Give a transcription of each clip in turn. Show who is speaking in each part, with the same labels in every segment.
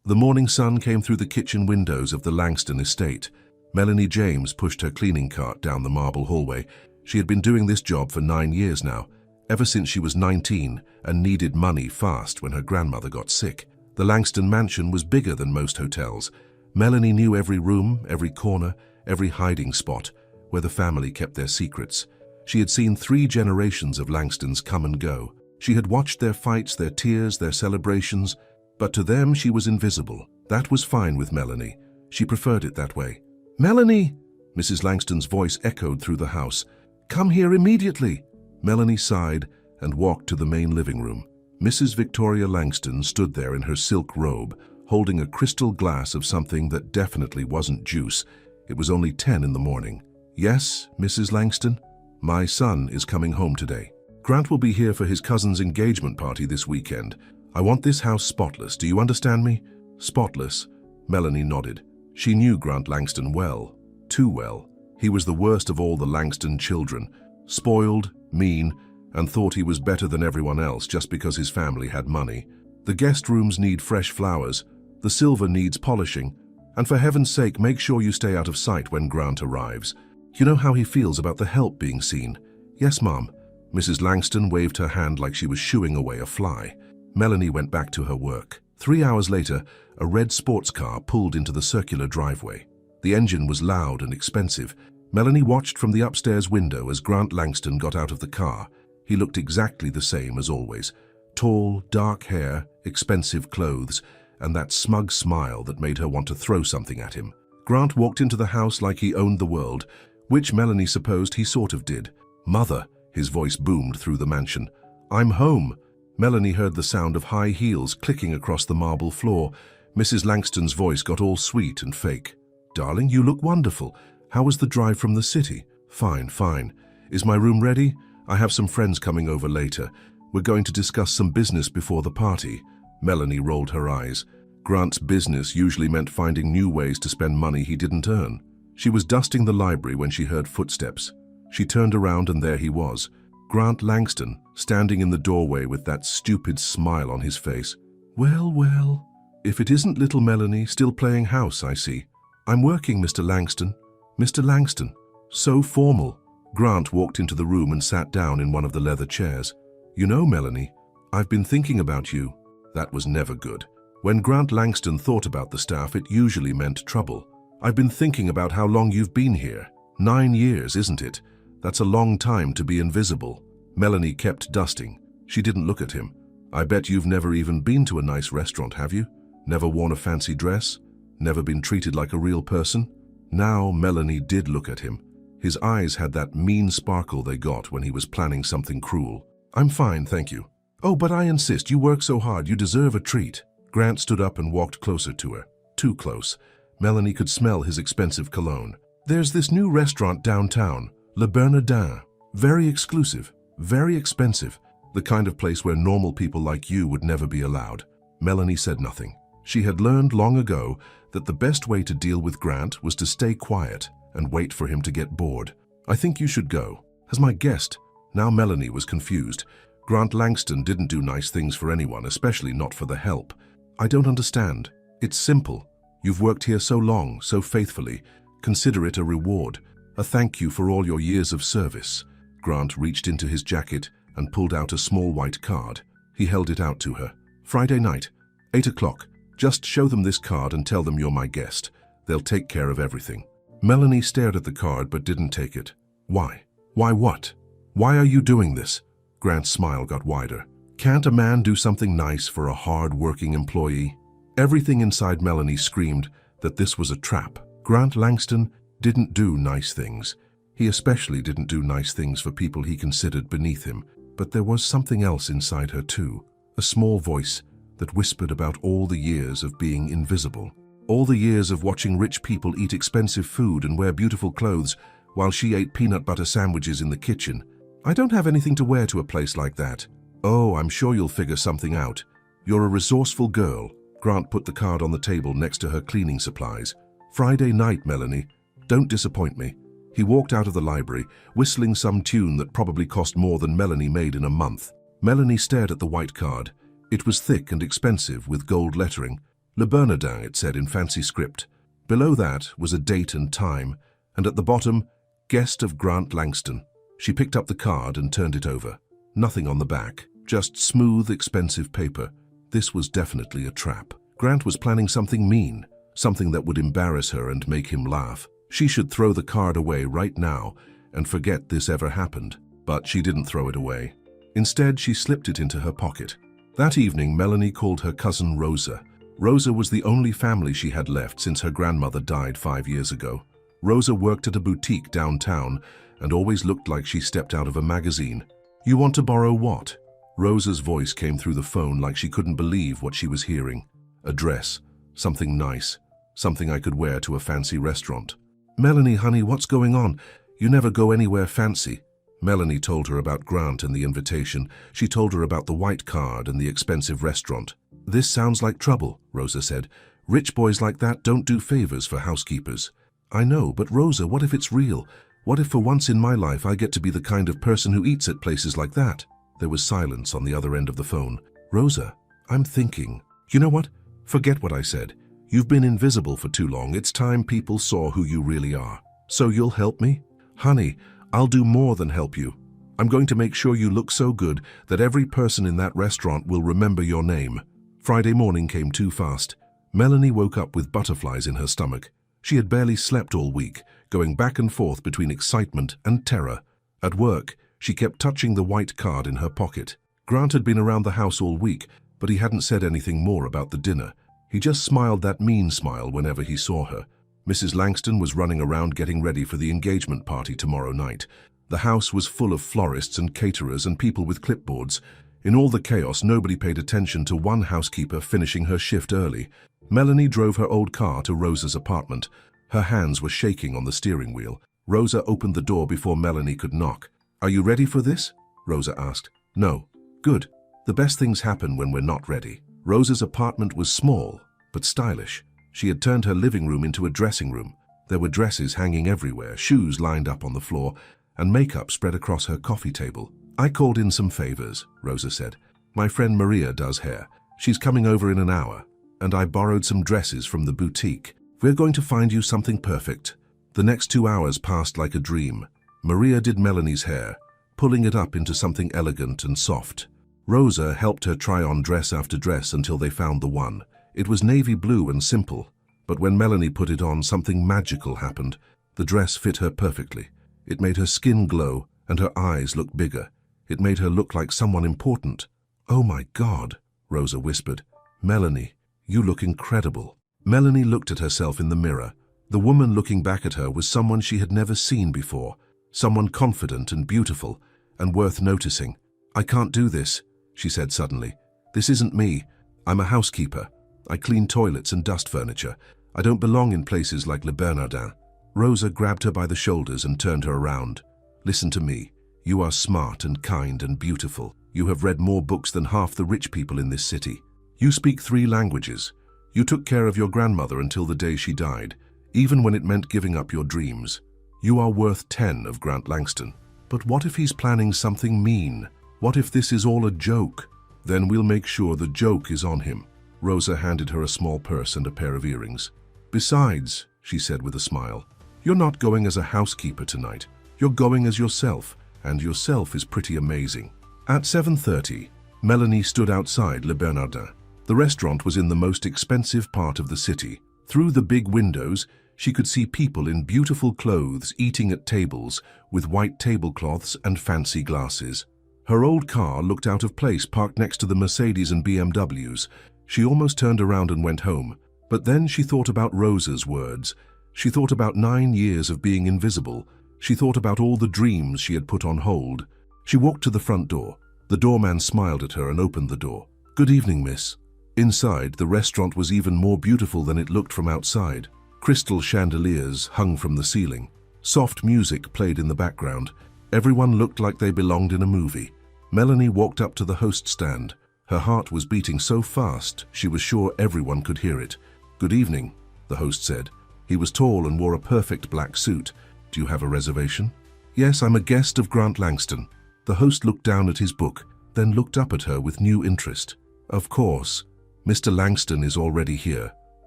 Speaker 1: The morning sun came through the kitchen windows of the Langston estate. Melanie James pushed her cleaning cart down the marble hallway. She had been doing this job for 9 years now, ever since she was 19 and needed money fast when her grandmother got sick. The Langston mansion was bigger than most hotels. Melanie knew every room, every corner, every hiding spot where the family kept their secrets. She had seen 3 generations of Langstons come and go. She had watched their fights, their tears, their celebrations, but to them she was invisible. That was fine with Melanie. She preferred it that way. "Melanie!" Mrs. Langston's voice echoed through the house. "Come here immediately!" Melanie sighed and walked to the main living room. Mrs. Victoria Langston stood there in her silk robe, holding a crystal glass of something that definitely wasn't juice. It was only 10 in the morning. "Yes, Mrs. Langston? My son is coming home today. Grant will be here for his cousin's engagement party this weekend. I want this house spotless. Do you understand me?" "Spotless?" Melanie nodded. She knew Grant Langston well. Too well. He was the worst of all the Langston children. Spoiled, mean, and thought he was better than everyone else just because his family had money. The guest rooms need fresh flowers. The silver needs polishing. And for heaven's sake, make sure you stay out of sight when Grant arrives. You know how he feels about the help being seen. "Yes, Mom." Mrs. Langston waved her hand like she was shooing away a fly. Melanie went back to her work. 3 hours later, a red sports car pulled into the circular driveway. The engine was loud and expensive. Melanie watched from the upstairs window as Grant Langston got out of the car. He looked exactly the same as always. Tall, dark hair, expensive clothes, and that smug smile that made her want to throw something at him. Grant walked into the house like he owned the world, which Melanie supposed he sort of did. "Mother," his voice boomed through the mansion. "I'm home." Melanie heard the sound of high heels clicking across the marble floor. Mrs. Langston's voice got all sweet and fake. "Darling, you look wonderful. How was the drive from the city?" "Fine, fine. Is my room ready? I have some friends coming over later. We're going to discuss some business before the party." Melanie rolled her eyes. Grant's business usually meant finding new ways to spend money he didn't earn. She was dusting the library when she heard footsteps. She turned around and there he was, Grant Langston, standing in the doorway with that stupid smile on his face. "Well, well, if it isn't little Melanie still playing house, I see. I'm working, Mr. Langston." "Mr. Langston." So formal. Grant walked into the room and sat down in one of the leather chairs. "You know, Melanie, I've been thinking about you." That was never good. When Grant Langston thought about the staff, it usually meant trouble. "I've been thinking about how long you've been here. 9 years, isn't it? That's a long time to be invisible." Melanie kept dusting. She didn't look at him. "I bet you've never even been to a nice restaurant, have you? Never worn a fancy dress? Never been treated like a real person?" Now Melanie did look at him. His eyes had that mean sparkle they got when he was planning something cruel. "I'm fine, thank you." "Oh, but I insist. You work so hard. You deserve a treat." Grant stood up and walked closer to her. Too close. Melanie could smell his expensive cologne. "There's this new restaurant downtown, Le Bernardin. Very exclusive, very expensive. The kind of place where normal people like you would never be allowed." Melanie said nothing. She had learned long ago that the best way to deal with Grant was to stay quiet and wait for him to get bored. "I think you should go. As my guest." Now Melanie was confused. Grant Langston didn't do nice things for anyone, especially not for the help. "I don't understand. It's simple. You've worked here so long, so faithfully. Consider it a reward. A thank you for all your years of service." Grant reached into his jacket and pulled out a small white card. He held it out to her. "Friday night, 8 o'clock. Just show them this card and tell them you're my guest. They'll take care of everything." Melanie stared at the card but didn't take it. "Why? Why what? Why are you doing this?" Grant's smile got wider. "Can't a man do something nice for a hard-working employee?" Everything inside Melanie screamed that this was a trap. Grant Langston didn't do nice things. He especially didn't do nice things for people he considered beneath him. But there was something else inside her too. A small voice that whispered about all the years of being invisible. All the years of watching rich people eat expensive food and wear beautiful clothes while she ate peanut butter sandwiches in the kitchen. "I don't have anything to wear to a place like that." "Oh, I'm sure you'll figure something out. You're a resourceful girl." Grant put the card on the table next to her cleaning supplies. "Friday night, Melanie. Don't disappoint me." He walked out of the library, whistling some tune that probably cost more than Melanie made in a month. Melanie stared at the white card. It was thick and expensive with gold lettering. Le Bernardin, it said in fancy script. Below that was a date and time, and at the bottom, guest of Grant Langston. She picked up the card and turned it over. Nothing on the back, just smooth, expensive paper. This was definitely a trap. Grant was planning something mean, something that would embarrass her and make him laugh. She should throw the card away right now and forget this ever happened. But she didn't throw it away. Instead, she slipped it into her pocket. That evening, Melanie called her cousin Rosa. Rosa was the only family she had left since her grandmother died 5 years ago. Rosa worked at a boutique downtown and always looked like she stepped out of a magazine. "You want to borrow what?" Rosa's voice came through the phone like she couldn't believe what she was hearing. "A dress. Something nice. Something I could wear to a fancy restaurant." "Melanie, honey, what's going on? You never go anywhere fancy." Melanie told her about Grant and the invitation. She told her about the white card and the expensive restaurant. "This sounds like trouble," Rosa said. "Rich boys like that don't do favors for housekeepers." "I know, but Rosa, what if it's real? What if for once in my life I get to be the kind of person who eats at places like that?" There was silence on the other end of the phone. "Rosa, I'm thinking." "You know what? Forget what I said. You've been invisible for too long. It's time people saw who you really are. So you'll help me?" "Honey, I'll do more than help you. I'm going to make sure you look so good that every person in that restaurant will remember your name." Friday morning came too fast. Melanie woke up with butterflies in her stomach. She had barely slept all week, going back and forth between excitement and terror. At work, she kept touching the white card in her pocket. Grant had been around the house all week, but he hadn't said anything more about the dinner. He just smiled that mean smile whenever he saw her. Mrs. Langston was running around getting ready for the engagement party tomorrow night. The house was full of florists and caterers and people with clipboards. In all the chaos, nobody paid attention to one housekeeper finishing her shift early. Melanie drove her old car to Rosa's apartment. Her hands were shaking on the steering wheel. Rosa opened the door before Melanie could knock. "Are you ready for this?" Rosa asked. "No." "Good. The best things happen when we're not ready." Rosa's apartment was small, but stylish. She had turned her living room into a dressing room. There were dresses hanging everywhere, shoes lined up on the floor, and makeup spread across her coffee table. "I called in some favors," Rosa said. "My friend Maria does hair. She's coming over in an hour, and I borrowed some dresses from the boutique. We're going to find you something perfect." The next 2 hours passed like a dream. Maria did Melanie's hair, pulling it up into something elegant and soft. Rosa helped her try on dress after dress until they found the one. It was navy blue and simple, but when Melanie put it on, something magical happened. The dress fit her perfectly. It made her skin glow and her eyes look bigger. It made her look like someone important. "Oh my God," Rosa whispered. "Melanie, you look incredible." Melanie looked at herself in the mirror. The woman looking back at her was someone she had never seen before, someone confident and beautiful and worth noticing. "I can't do this," she said suddenly. "This isn't me. I'm a housekeeper. I clean toilets and dust furniture. I don't belong in places like Le Bernardin." Rosa grabbed her by the shoulders and turned her around. "Listen to me. You are smart and kind and beautiful. You have read more books than half the rich people in this city. You speak 3 languages. You took care of your grandmother until the day she died, even when it meant giving up your dreams. You are worth 10 of Grant Langston. But what if he's planning something mean? What if this is all a joke? Then we'll make sure the joke is on him." Rosa handed her a small purse and a pair of earrings. "Besides," she said with a smile, "you're not going as a housekeeper tonight. You're going as yourself, and yourself is pretty amazing." At 7:30, Melanie stood outside Le Bernardin. The restaurant was in the most expensive part of the city. Through the big windows, she could see people in beautiful clothes eating at tables with white tablecloths and fancy glasses. Her old car looked out of place parked next to the Mercedes and BMWs. She almost turned around and went home. But then she thought about Rosa's words. She thought about 9 years of being invisible. She thought about all the dreams she had put on hold. She walked to the front door. The doorman smiled at her and opened the door. "Good evening, miss." Inside, the restaurant was even more beautiful than it looked from outside. Crystal chandeliers hung from the ceiling. Soft music played in the background. Everyone looked like they belonged in a movie. Melanie walked up to the host stand. Her heart was beating so fast, she was sure everyone could hear it. "Good evening," the host said. He was tall and wore a perfect black suit. "Do you have a reservation?" "Yes, I'm a guest of Grant Langston." The host looked down at his book, then looked up at her with new interest. "Of course." Mr. Langston is already here.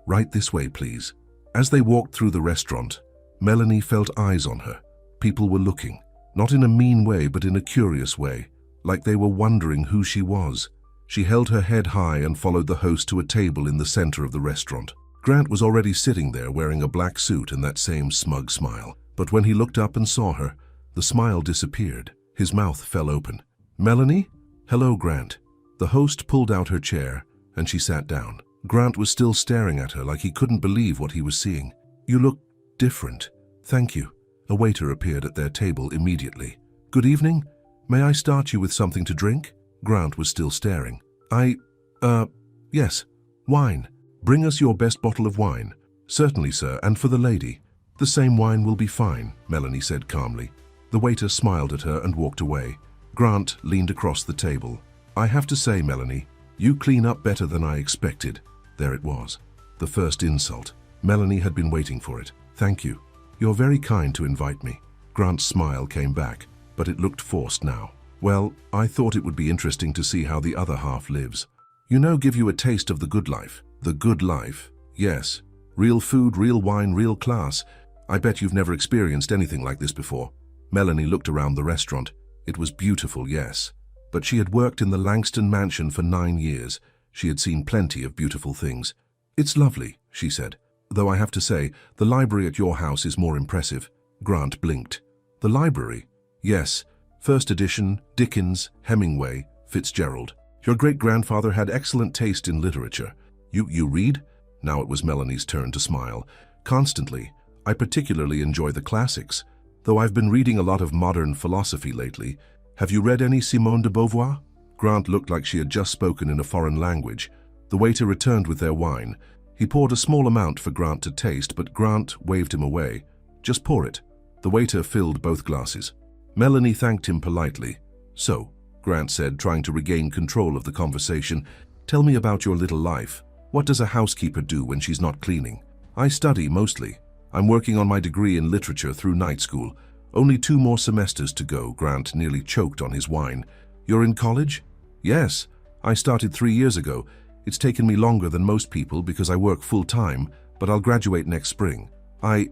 Speaker 1: Right this way, please. As they walked through the restaurant, Melanie felt eyes on her. People were looking, not in a mean way, but in a curious way, like they were wondering who she was. She held her head high and followed the host to a table in the center of the restaurant. Grant was already sitting there wearing a black suit and that same smug smile. But when he looked up and saw her, the smile disappeared. His mouth fell open. "Melanie?" "Hello, Grant." The host pulled out her chair, and she sat down. Grant was still staring at her like he couldn't believe what he was seeing. "You look different." "Thank you." A waiter appeared at their table immediately. "Good evening. May I start you with something to drink?" Grant was still staring. Yes. Wine. Bring us your best bottle of wine." "Certainly, sir, and for the lady." "The same wine will be fine," Melanie said calmly. The waiter smiled at her and walked away. Grant leaned across the table. "I have to say, Melanie, you clean up better than I expected." There it was. The first insult. Melanie had been waiting for it. "Thank you. You're very kind to invite me." Grant's smile came back, but it looked forced now. "Well, I thought it would be interesting to see how the other half lives. Give you a taste of the good life." "The good life?" "Yes. Real food, real wine, real class. I bet you've never experienced anything like this before." Melanie looked around the restaurant. It was beautiful, yes. But she had worked in the Langston mansion for 9 years. She had seen plenty of beautiful things. "It's lovely," she said. "Though I have to say, the library at your house is more impressive." Grant blinked. "The library?" "Yes. First edition, Dickens, Hemingway, Fitzgerald. Your great-grandfather had excellent taste in literature. You read?" Now it was Melanie's turn to smile. "Constantly. I particularly enjoy the classics, though I've been reading a lot of modern philosophy lately. Have you read any Simone de Beauvoir?" Grant looked like she had just spoken in a foreign language. The waiter returned with their wine. He poured a small amount for Grant to taste, but Grant waved him away. "Just pour it." The waiter filled both glasses. Melanie thanked him politely. "So," Grant said, trying to regain control of the conversation, "tell me about your little life. What does a housekeeper do when she's not cleaning?" "I study, mostly. I'm working on my degree in literature through night school. Only 2 more semesters to go." Grant nearly choked on his wine. "You're in college?" "Yes. I started 3 years ago. It's taken me longer than most people because I work full-time, but I'll graduate next spring." I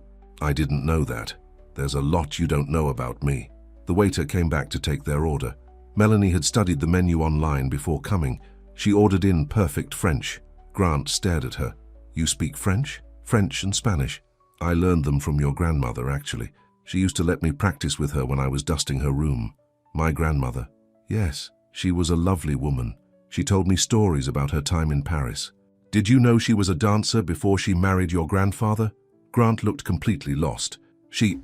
Speaker 1: didn't know that. There's a lot you don't know about me." The waiter came back to take their order. Melanie had studied the menu online before coming. She ordered in perfect French. Grant stared at her. "You speak French?" "French and Spanish. I learned them from your grandmother, actually. She used to let me practice with her when I was dusting her room." "My grandmother?" "Yes, she was a lovely woman. She told me stories about her time in Paris." "Did you know she was a dancer before she married your grandfather?" Grant looked completely lost. She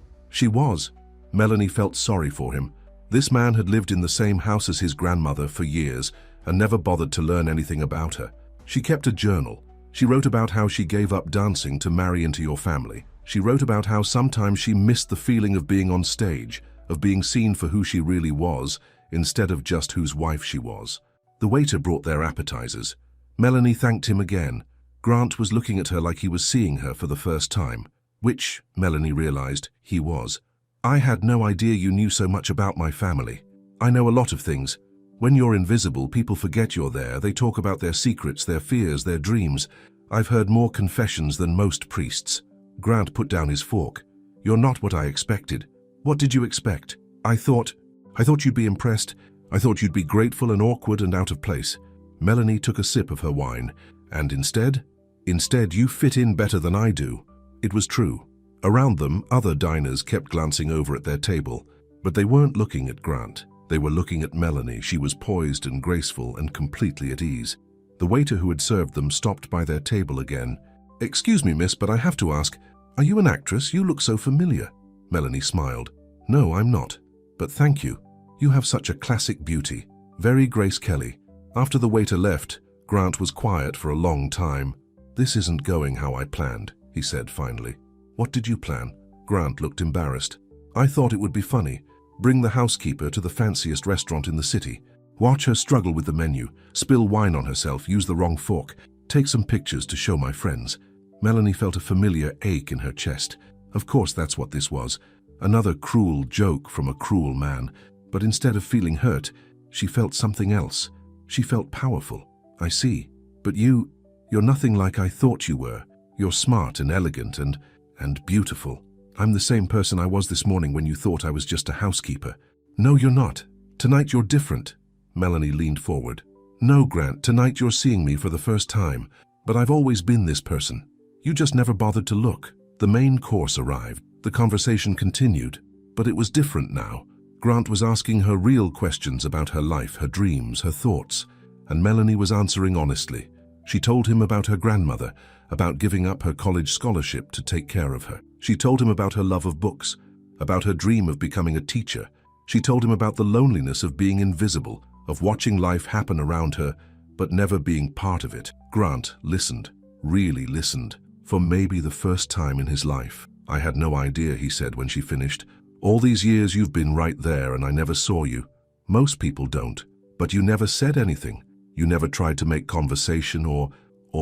Speaker 1: was." Melanie felt sorry for him. This man had lived in the same house as his grandmother for years and never bothered to learn anything about her. She kept a journal. She wrote about how she gave up dancing to marry into your family. She wrote about how sometimes she missed the feeling of being on stage, of being seen for who she really was, instead of just whose wife she was. The waiter brought their appetizers. Melanie thanked him again. Grant was looking at her like he was seeing her for the first time, which, Melanie realized, he was. "I had no idea you knew so much about my family. I know a lot of things. When you're invisible, people forget you're there. They talk about their secrets, their fears, their dreams. I've heard more confessions than most priests." Grant put down his fork. "You're not what I expected." "What did you expect?" I thought you'd be impressed. I thought you'd be grateful and awkward and out of place." Melanie took a sip of her wine. "And instead you fit in better than I do." It was true. Around them, other diners kept glancing over at their table, but they weren't looking at Grant. They were looking at Melanie. She was poised and graceful and completely at ease. The waiter who had served them stopped by their table again. "Excuse me, miss, but I have to ask, are you an actress? You look so familiar." Melanie smiled. "No, I'm not. But thank you. You have such a classic beauty. Very Grace Kelly." After the waiter left, Grant was quiet for a long time. "This isn't going how I planned," he said finally. "What did you plan?" Grant looked embarrassed. "I thought it would be funny. Bring the housekeeper to the fanciest restaurant in the city. Watch her struggle with the menu, spill wine on herself, use the wrong fork, take some pictures to show my friends." Melanie felt a familiar ache in her chest. Of course that's what this was. Another cruel joke from a cruel man. But instead of feeling hurt, she felt something else. She felt powerful. "I see. But you're nothing like I thought you were. You're smart and elegant and beautiful. I'm the same person I was this morning when you thought I was just a housekeeper. No, you're not. Tonight you're different. Melanie leaned forward. No, Grant, tonight you're seeing me for the first time, but I've always been this person. You just never bothered to look. The main course arrived. The conversation continued, but it was different now. Grant was asking her real questions about her life, her dreams, her thoughts, and Melanie was answering honestly. She told him about her grandmother, about giving up her college scholarship to take care of her. She told him about her love of books, about her dream of becoming a teacher. She told him about the loneliness of being invisible, of watching life happen around her, but never being part of it. Grant listened, really listened, for maybe the first time in his life. I had no idea, he said when she finished. All these years you've been right there and I never saw you. Most people don't, but you never said anything. You never tried to make conversation or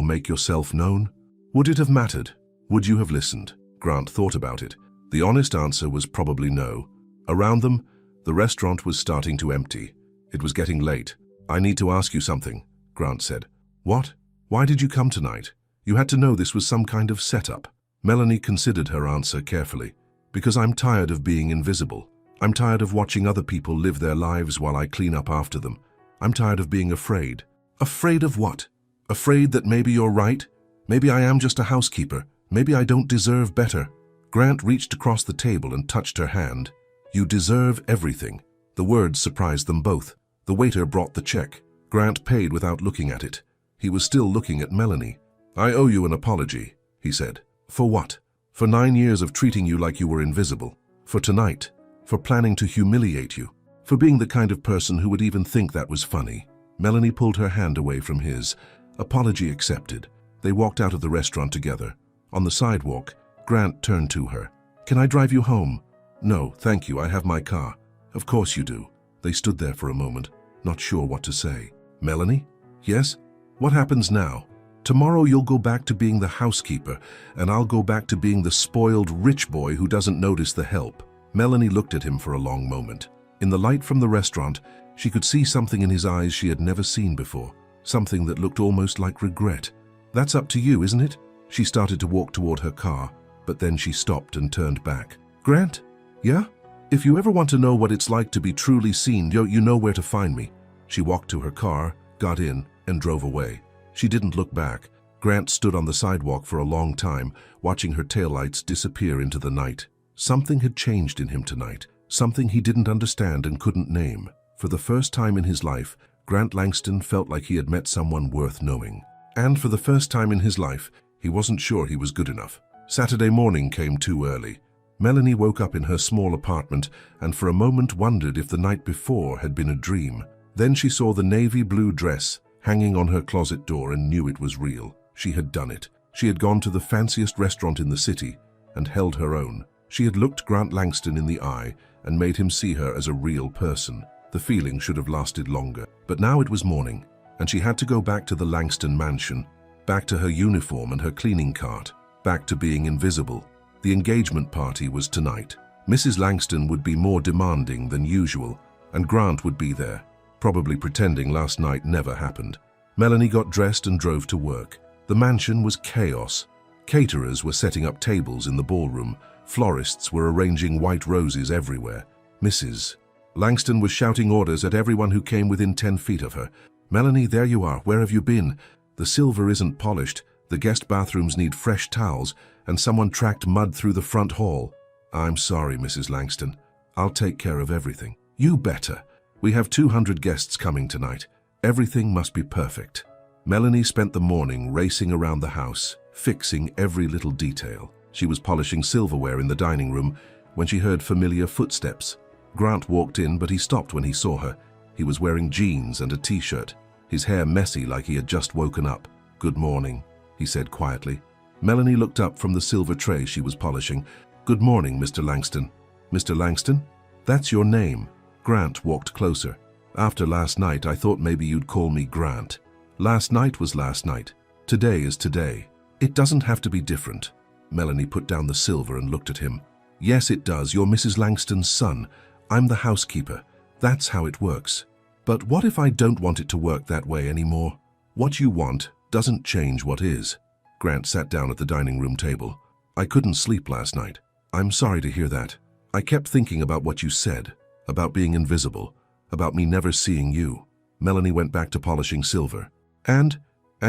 Speaker 1: make yourself known. Would it have mattered? Would you have listened? Grant thought about it. The honest answer was probably no. Around them, the restaurant was starting to empty. It was getting late. I need to ask you something, Grant said. What? Why did you come tonight? You had to know this was some kind of setup. Melanie considered her answer carefully. Because I'm tired of being invisible. I'm tired of watching other people live their lives while I clean up after them. I'm tired of being afraid. Afraid of what? Afraid that maybe you're right? Maybe I am just a housekeeper. Maybe I don't deserve better. Grant reached across the table and touched her hand. You deserve everything. The words surprised them both. The waiter brought the check. Grant paid without looking at it. He was still looking at Melanie. I owe you an apology, he said. For what? For 9 years of treating you like you were invisible. For tonight. For planning to humiliate you. For being the kind of person who would even think that was funny. Melanie pulled her hand away from his. Apology accepted. They walked out of the restaurant together. On the sidewalk, Grant turned to her. Can I drive you home? No, thank you, I have my car. Of course you do. They stood there for a moment, not sure what to say. Melanie? Yes? What happens now? Tomorrow you'll go back to being the housekeeper, and I'll go back to being the spoiled rich boy who doesn't notice the help. Melanie looked at him for a long moment. In the light from the restaurant, she could see something in his eyes she had never seen before, something that looked almost like regret. That's up to you, isn't it? She started to walk toward her car, but then she stopped and turned back. Grant? Yeah? If you ever want to know what it's like to be truly seen, you know where to find me. She walked to her car, got in, and drove away. She didn't look back. Grant stood on the sidewalk for a long time, watching her taillights disappear into the night. Something had changed in him tonight, something he didn't understand and couldn't name. For the first time in his life, Grant Langston felt like he had met someone worth knowing. And for the first time in his life, he wasn't sure he was good enough. Saturday morning came too early. Melanie woke up in her small apartment and for a moment wondered if the night before had been a dream. Then she saw the navy blue dress hanging on her closet door and knew it was real. She had done it. She had gone to the fanciest restaurant in the city and held her own. She had looked Grant Langston in the eye and made him see her as a real person. The feeling should have lasted longer. But now it was morning, and she had to go back to the Langston mansion, back to her uniform and her cleaning cart, back to being invisible. The engagement party was tonight. Mrs. Langston would be more demanding than usual, and Grant would be there, probably pretending last night never happened. Melanie got dressed and drove to work. The mansion was chaos. Caterers were setting up tables in the ballroom. Florists were arranging white roses everywhere. Mrs. Langston was shouting orders at everyone who came within 10 feet of her. Melanie, there you are. Where have you been? The silver isn't polished. The guest bathrooms need fresh towels, and someone tracked mud through the front hall. I'm sorry, Mrs. Langston. I'll take care of everything. You better. We have 200 guests coming tonight. Everything must be perfect. Melanie spent the morning racing around the house, fixing every little detail. She was polishing silverware in the dining room when she heard familiar footsteps. Grant walked in, but he stopped when he saw her. He was wearing jeans and a t-shirt, his hair messy like he had just woken up. Good morning, he said quietly. Melanie looked up from the silver tray she was polishing. Good morning, Mr. Langston. Mr. Langston? That's your name. Grant walked closer. After last night, I thought maybe you'd call me Grant. Last night was last night. Today is today. It doesn't have to be different. Melanie put down the silver and looked at him. Yes, it does. You're Mrs. Langston's son. I'm the housekeeper. That's how it works. But what if I don't want it to work that way anymore? What you want, doesn't change what is. Grant sat down at the dining room table. I couldn't sleep last night. I'm sorry to hear that. I kept thinking about what you said, about being invisible, about me never seeing you. Melanie went back to polishing silver. And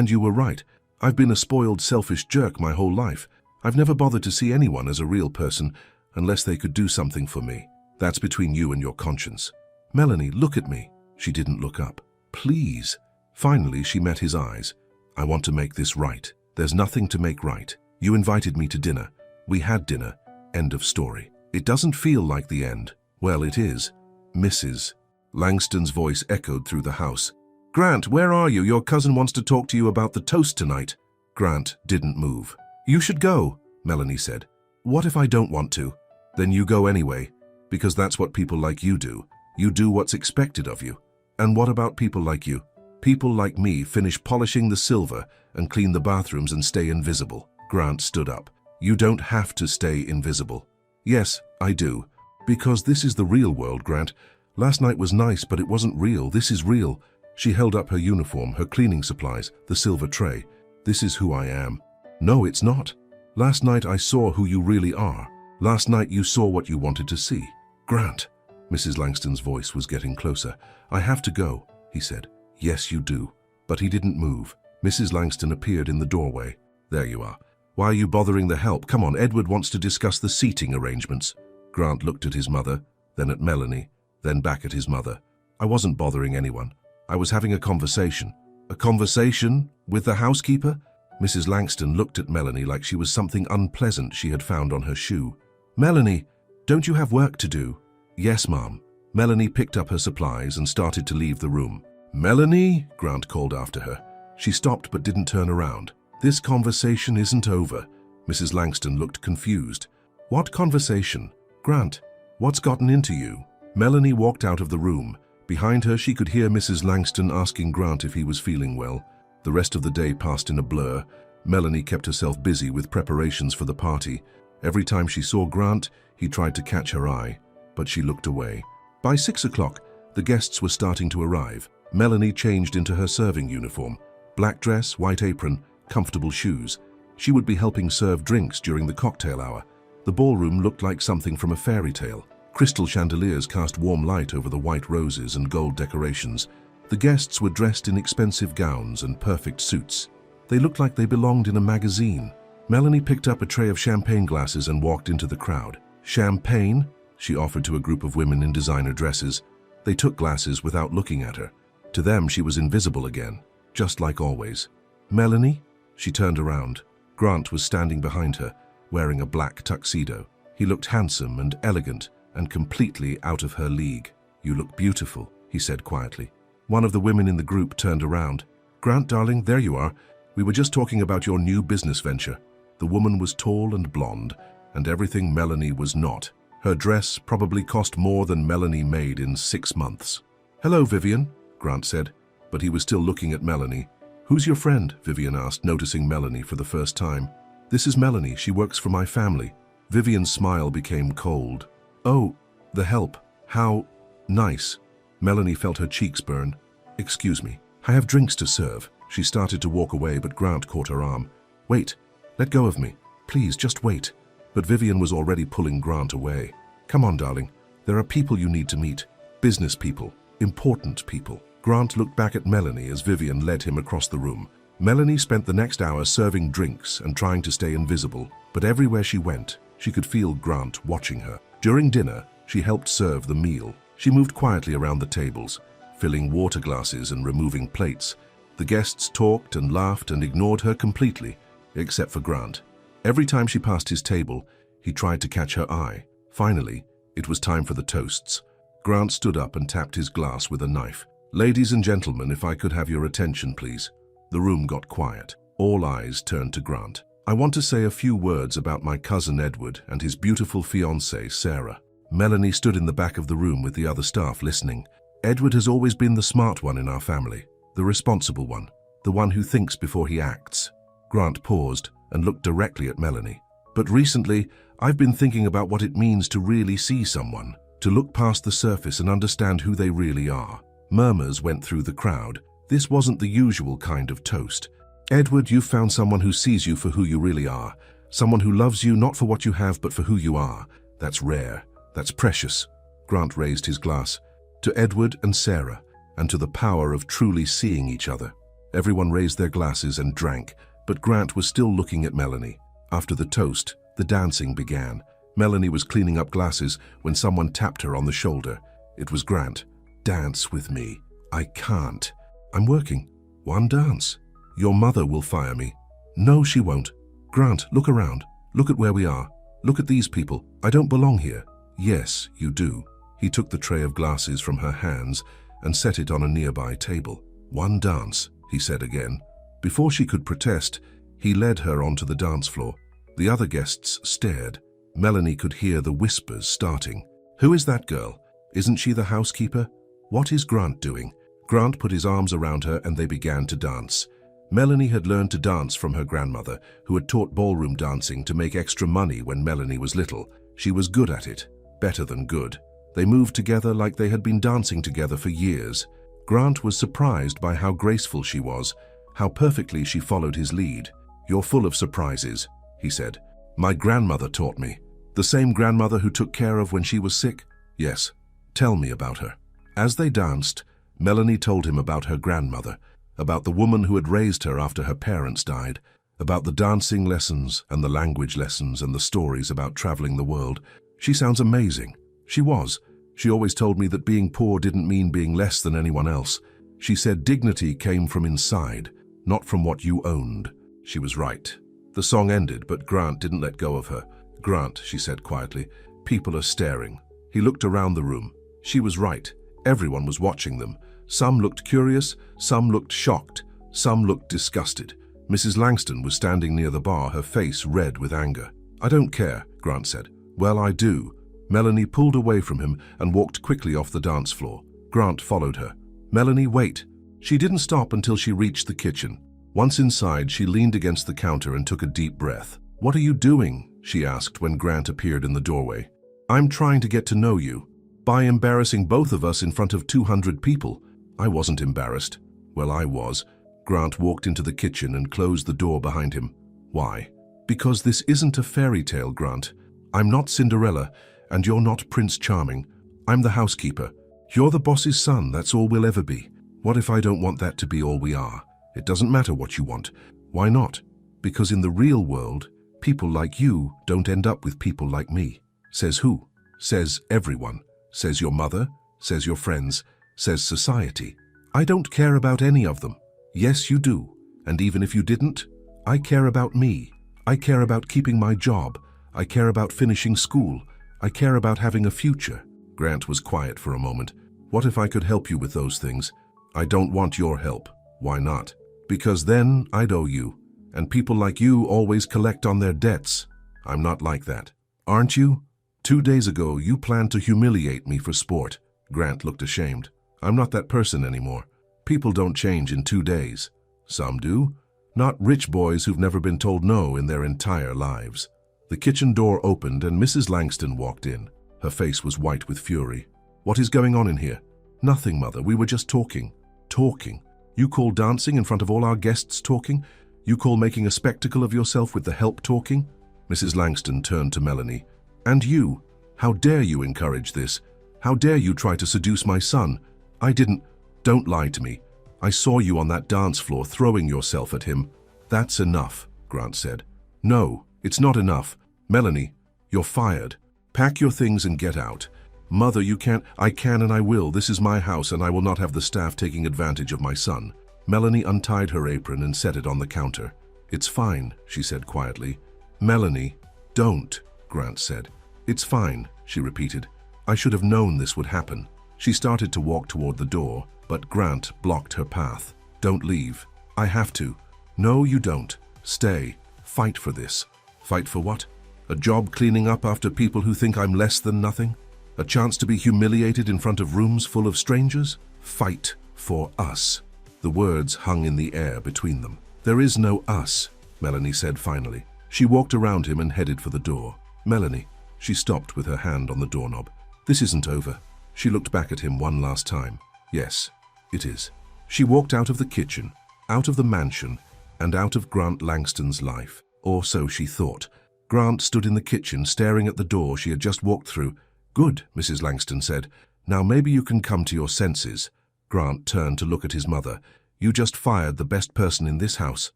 Speaker 1: you were right. I've been a spoiled, selfish jerk my whole life. I've never bothered to see anyone as a real person unless they could do something for me. That's between you and your conscience. Melanie, look at me. She didn't look up. Please. Finally, she met his eyes. I want to make this right. There's nothing to make right. You invited me to dinner. We had dinner. End of story. It doesn't feel like the end. Well, it is. Mrs. Langston's voice echoed through the house. Grant, where are you? Your cousin wants to talk to you about the toast tonight. Grant didn't move. You should go, Melanie said. What if I don't want to? Then you go anyway, because that's what people like you do. You do what's expected of you. And what about people like you? People like me finish polishing the silver and clean the bathrooms and stay invisible. Grant stood up. You don't have to stay invisible. Yes, I do. Because this is the real world, Grant. Last night was nice, but it wasn't real. This is real. She held up her uniform, her cleaning supplies, the silver tray. This is who I am. No, it's not. Last night I saw who you really are. Last night you saw what you wanted to see. Grant. Mrs. Langston's voice was getting closer. I have to go, he said. Yes, you do. But he didn't move. Mrs. Langston appeared in the doorway. There you are. Why are you bothering the help? Come on, Edward wants to discuss the seating arrangements. Grant looked at his mother, then at Melanie, then back at his mother. I wasn't bothering anyone. I was having a conversation. A conversation with the housekeeper? Mrs. Langston looked at Melanie like she was something unpleasant she had found on her shoe. Melanie, don't you have work to do? Yes, Mom. Melanie picked up her supplies and started to leave the room. Melanie, Grant called after her. She stopped but didn't turn around. This conversation isn't over. Mrs. Langston looked confused. What conversation? Grant, what's gotten into you? Melanie walked out of the room. Behind her, she could hear Mrs. Langston asking Grant if he was feeling well. The rest of the day passed in a blur. Melanie kept herself busy with preparations for the party. Every time she saw Grant, he tried to catch her eye, but she looked away. By 6 o'clock, the guests were starting to arrive. Melanie changed into her serving uniform. Black dress, white apron, comfortable shoes. She would be helping serve drinks during the cocktail hour. The ballroom looked like something from a fairy tale. Crystal chandeliers cast warm light over the white roses and gold decorations. The guests were dressed in expensive gowns and perfect suits. They looked like they belonged in a magazine. Melanie picked up a tray of champagne glasses and walked into the crowd. Champagne? She offered to a group of women in designer dresses. They took glasses without looking at her. To them, she was invisible again, just like always. Melanie? She turned around. Grant was standing behind her, wearing a black tuxedo. He looked handsome and elegant and completely out of her league. You look beautiful, he said quietly. One of the women in the group turned around. Grant, darling, there you are. We were just talking about your new business venture. The woman was tall and blonde, and everything Melanie was not. Her dress probably cost more than Melanie made in 6 months. Hello, Vivian, Grant said, but he was still looking at Melanie. Who's your friend? Vivian asked, noticing Melanie for the first time. This is Melanie. She works for my family. Vivian's smile became cold. Oh, the help. How nice. Melanie felt her cheeks burn. Excuse me. I have drinks to serve. She started to walk away, but Grant caught her arm. Wait. Let go of me. Please, just wait. But Vivian was already pulling Grant away. Come on, darling. There are people you need to meet. Business people. Important people. Grant looked back at Melanie as Vivian led him across the room. Melanie spent the next hour serving drinks and trying to stay invisible, but everywhere she went, she could feel Grant watching her. During dinner, she helped serve the meal. She moved quietly around the tables, filling water glasses and removing plates. The guests talked and laughed and ignored her completely, except for Grant. Every time she passed his table, he tried to catch her eye. Finally, it was time for the toasts. Grant stood up and tapped his glass with a knife. Ladies and gentlemen, if I could have your attention, please. The room got quiet. All eyes turned to Grant. I want to say a few words about my cousin Edward and his beautiful fiancée, Sarah. Melanie stood in the back of the room with the other staff listening. Edward has always been the smart one in our family, the responsible one, the one who thinks before he acts. Grant paused and looked directly at Melanie. But recently, I've been thinking about what it means to really see someone, to look past the surface and understand who they really are. Murmurs went through the crowd. This wasn't the usual kind of toast. Edward, you've found someone who sees you for who you really are. Someone who loves you not for what you have, but for who you are. That's rare. That's precious. Grant raised his glass. To Edward and Sarah, and to the power of truly seeing each other. Everyone raised their glasses and drank, but Grant was still looking at Melanie. After the toast, the dancing began. Melanie was cleaning up glasses when someone tapped her on the shoulder. It was Grant. Dance with me. I can't. I'm working. One dance. Your mother will fire me. No, she won't. Grant, look around. Look at where we are. Look at these people. I don't belong here. Yes, you do. He took the tray of glasses from her hands and set it on a nearby table. One dance, he said again. Before she could protest, he led her onto the dance floor. The other guests stared. Melanie could hear the whispers starting. Who is that girl? Isn't she the housekeeper? What is Grant doing? Grant put his arms around her and they began to dance. Melanie had learned to dance from her grandmother, who had taught ballroom dancing to make extra money when Melanie was little. She was good at it, better than good. They moved together like they had been dancing together for years. Grant was surprised by how graceful she was, how perfectly she followed his lead. You're full of surprises, he said. My grandmother taught me. The same grandmother who took care of when she was sick? Yes. Tell me about her. As they danced, Melanie told him about her grandmother, about the woman who had raised her after her parents died, about the dancing lessons and the language lessons and the stories about traveling the world. She sounds amazing. She was. She always told me that being poor didn't mean being less than anyone else. She said dignity came from inside, not from what you owned. She was right. The song ended, but Grant didn't let go of her. Grant, she said quietly, people are staring. He looked around the room. She was right. Everyone was watching them. Some looked curious, some looked shocked, some looked disgusted. Mrs. Langston was standing near the bar, her face red with anger. I don't care, Grant said. Well, I do. Melanie pulled away from him and walked quickly off the dance floor. Grant followed her. Melanie, wait. She didn't stop until she reached the kitchen. Once inside, she leaned against the counter and took a deep breath. What are you doing? She asked when Grant appeared in the doorway. I'm trying to get to know you. By embarrassing both of us in front of 200 people. I wasn't embarrassed. Well, I was. Grant walked into the kitchen and closed the door behind him. Why? Because this isn't a fairy tale, Grant. I'm not Cinderella, and you're not Prince Charming. I'm the housekeeper. You're the boss's son, that's all we'll ever be. What if I don't want that to be all we are? It doesn't matter what you want. Why not? Because in the real world, people like you don't end up with people like me. Says who? Says everyone. Says your mother. Says your friends. Says society. I don't care about any of them. Yes, you do. And even if you didn't, I care about me. I care about keeping my job. I care about finishing school. I care about having a future. Grant was quiet for a moment. What if I could help you with those things? I don't want your help. Why not? Because then I'd owe you. And people like you always collect on their debts. I'm not like that. Aren't you? 2 days ago, you planned to humiliate me for sport. Grant looked ashamed. I'm not that person anymore. People don't change in 2 days. Some do. Not rich boys who've never been told no in their entire lives. The kitchen door opened and Mrs. Langston walked in. Her face was white with fury. What is going on in here? Nothing, Mother. We were just talking. Talking? You call dancing in front of all our guests talking? You call making a spectacle of yourself with the help talking? Mrs. Langston turned to Melanie. And you? How dare you encourage this? How dare you try to seduce my son? I didn't. Don't lie to me. I saw you on that dance floor throwing yourself at him. That's enough, Grant said. No, it's not enough. Melanie, you're fired. Pack your things and get out. Mother, you can't. I can and I will. This is my house and I will not have the staff taking advantage of my son. Melanie untied her apron and set it on the counter. It's fine, she said quietly. Melanie, don't, Grant said. It's fine, she repeated. I should have known this would happen. She started to walk toward the door, but Grant blocked her path. Don't leave. I have to. No, you don't. Stay. Fight for this. Fight for what? A job cleaning up after people who think I'm less than nothing? A chance to be humiliated in front of rooms full of strangers? Fight for us. The words hung in the air between them. There is no us, Melanie said finally. She walked around him and headed for the door. Melanie, she stopped with her hand on the doorknob. This isn't over. She looked back at him one last time. Yes, it is. She walked out of the kitchen, out of the mansion, and out of Grant Langston's life. Or so she thought. Grant stood in the kitchen staring at the door she had just walked through. "Good," Mrs. Langston said. "Now maybe you can come to your senses." Grant turned to look at his mother. "You just fired the best person in this house."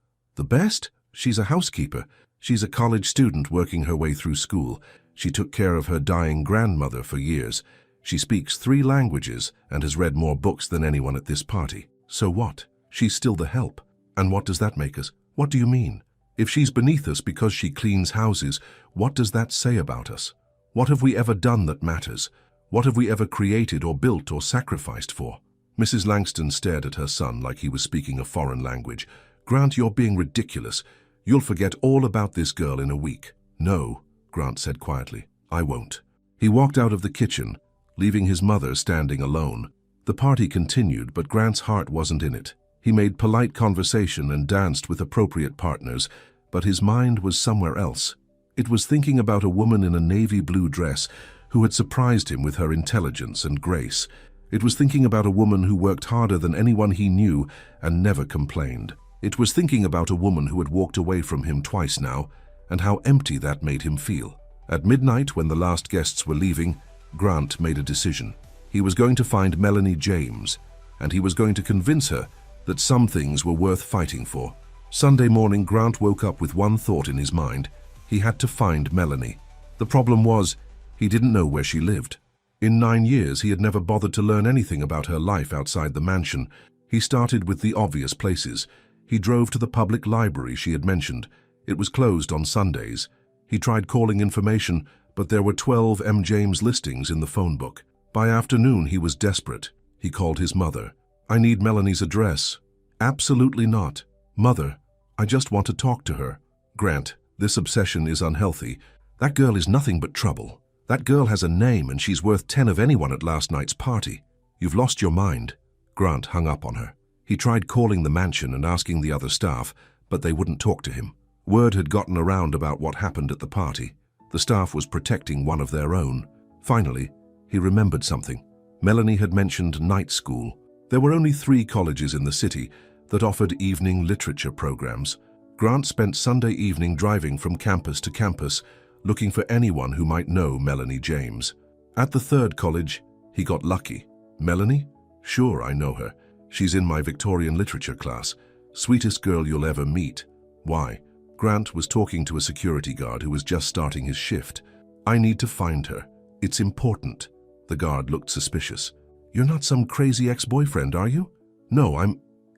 Speaker 1: "The best? She's a housekeeper. She's a college student working her way through school. She took care of her dying grandmother for years. She speaks 3 languages and has read more books than anyone at this party. So what? She's still the help. And what does that make us? What do you mean? If she's beneath us because she cleans houses, what does that say about us? What have we ever done that matters? What have we ever created or built or sacrificed for?" Mrs. Langston stared at her son like he was speaking a foreign language. "Grant, you're being ridiculous. You'll forget all about this girl in a week." "No," Grant said quietly, "I won't." He walked out of the kitchen, leaving his mother standing alone. The party continued, but Grant's heart wasn't in it. He made polite conversation and danced with appropriate partners, but his mind was somewhere else. It was thinking about a woman in a navy blue dress who had surprised him with her intelligence and grace. It was thinking about a woman who worked harder than anyone he knew and never complained. It was thinking about a woman who had walked away from him twice now, and how empty that made him feel. At midnight, when the last guests were leaving, Grant made a decision. He was going to find Melanie James, and he was going to convince her that some things were worth fighting for. Sunday morning, Grant woke up with one thought in his mind. He had to find Melanie. The problem was, he didn't know where she lived. In 9 years, he had never bothered to learn anything about her life outside the mansion. He started with the obvious places. He drove to the public library she had mentioned. It was closed on Sundays. He tried calling information, but there were 12 M. James listings in the phone book. By afternoon, he was desperate. He called his mother. "I need Melanie's address." "Absolutely not." "Mother, I just want to talk to her." "Grant, this obsession is unhealthy. That girl is nothing but trouble. That girl has a name and she's worth 10 of anyone at last night's party. You've lost your mind." Grant hung up on her. He tried calling the mansion and asking the other staff, but they wouldn't talk to him. Word had gotten around about what happened at the party. The staff was protecting one of their own. Finally, he remembered something. Melanie had mentioned night school. There were only 3 colleges in the city that offered evening literature programs. Grant spent Sunday evening driving from campus to campus, looking for anyone who might know Melanie James. At the 3rd college, he got lucky. "Melanie? Sure, I know her. She's in my Victorian literature class. Sweetest girl you'll ever meet." "Why?" Grant was talking to a security guard who was just starting his shift. "I need to find her. It's important." The guard looked suspicious. "You're not some crazy ex-boyfriend, are you?" "No,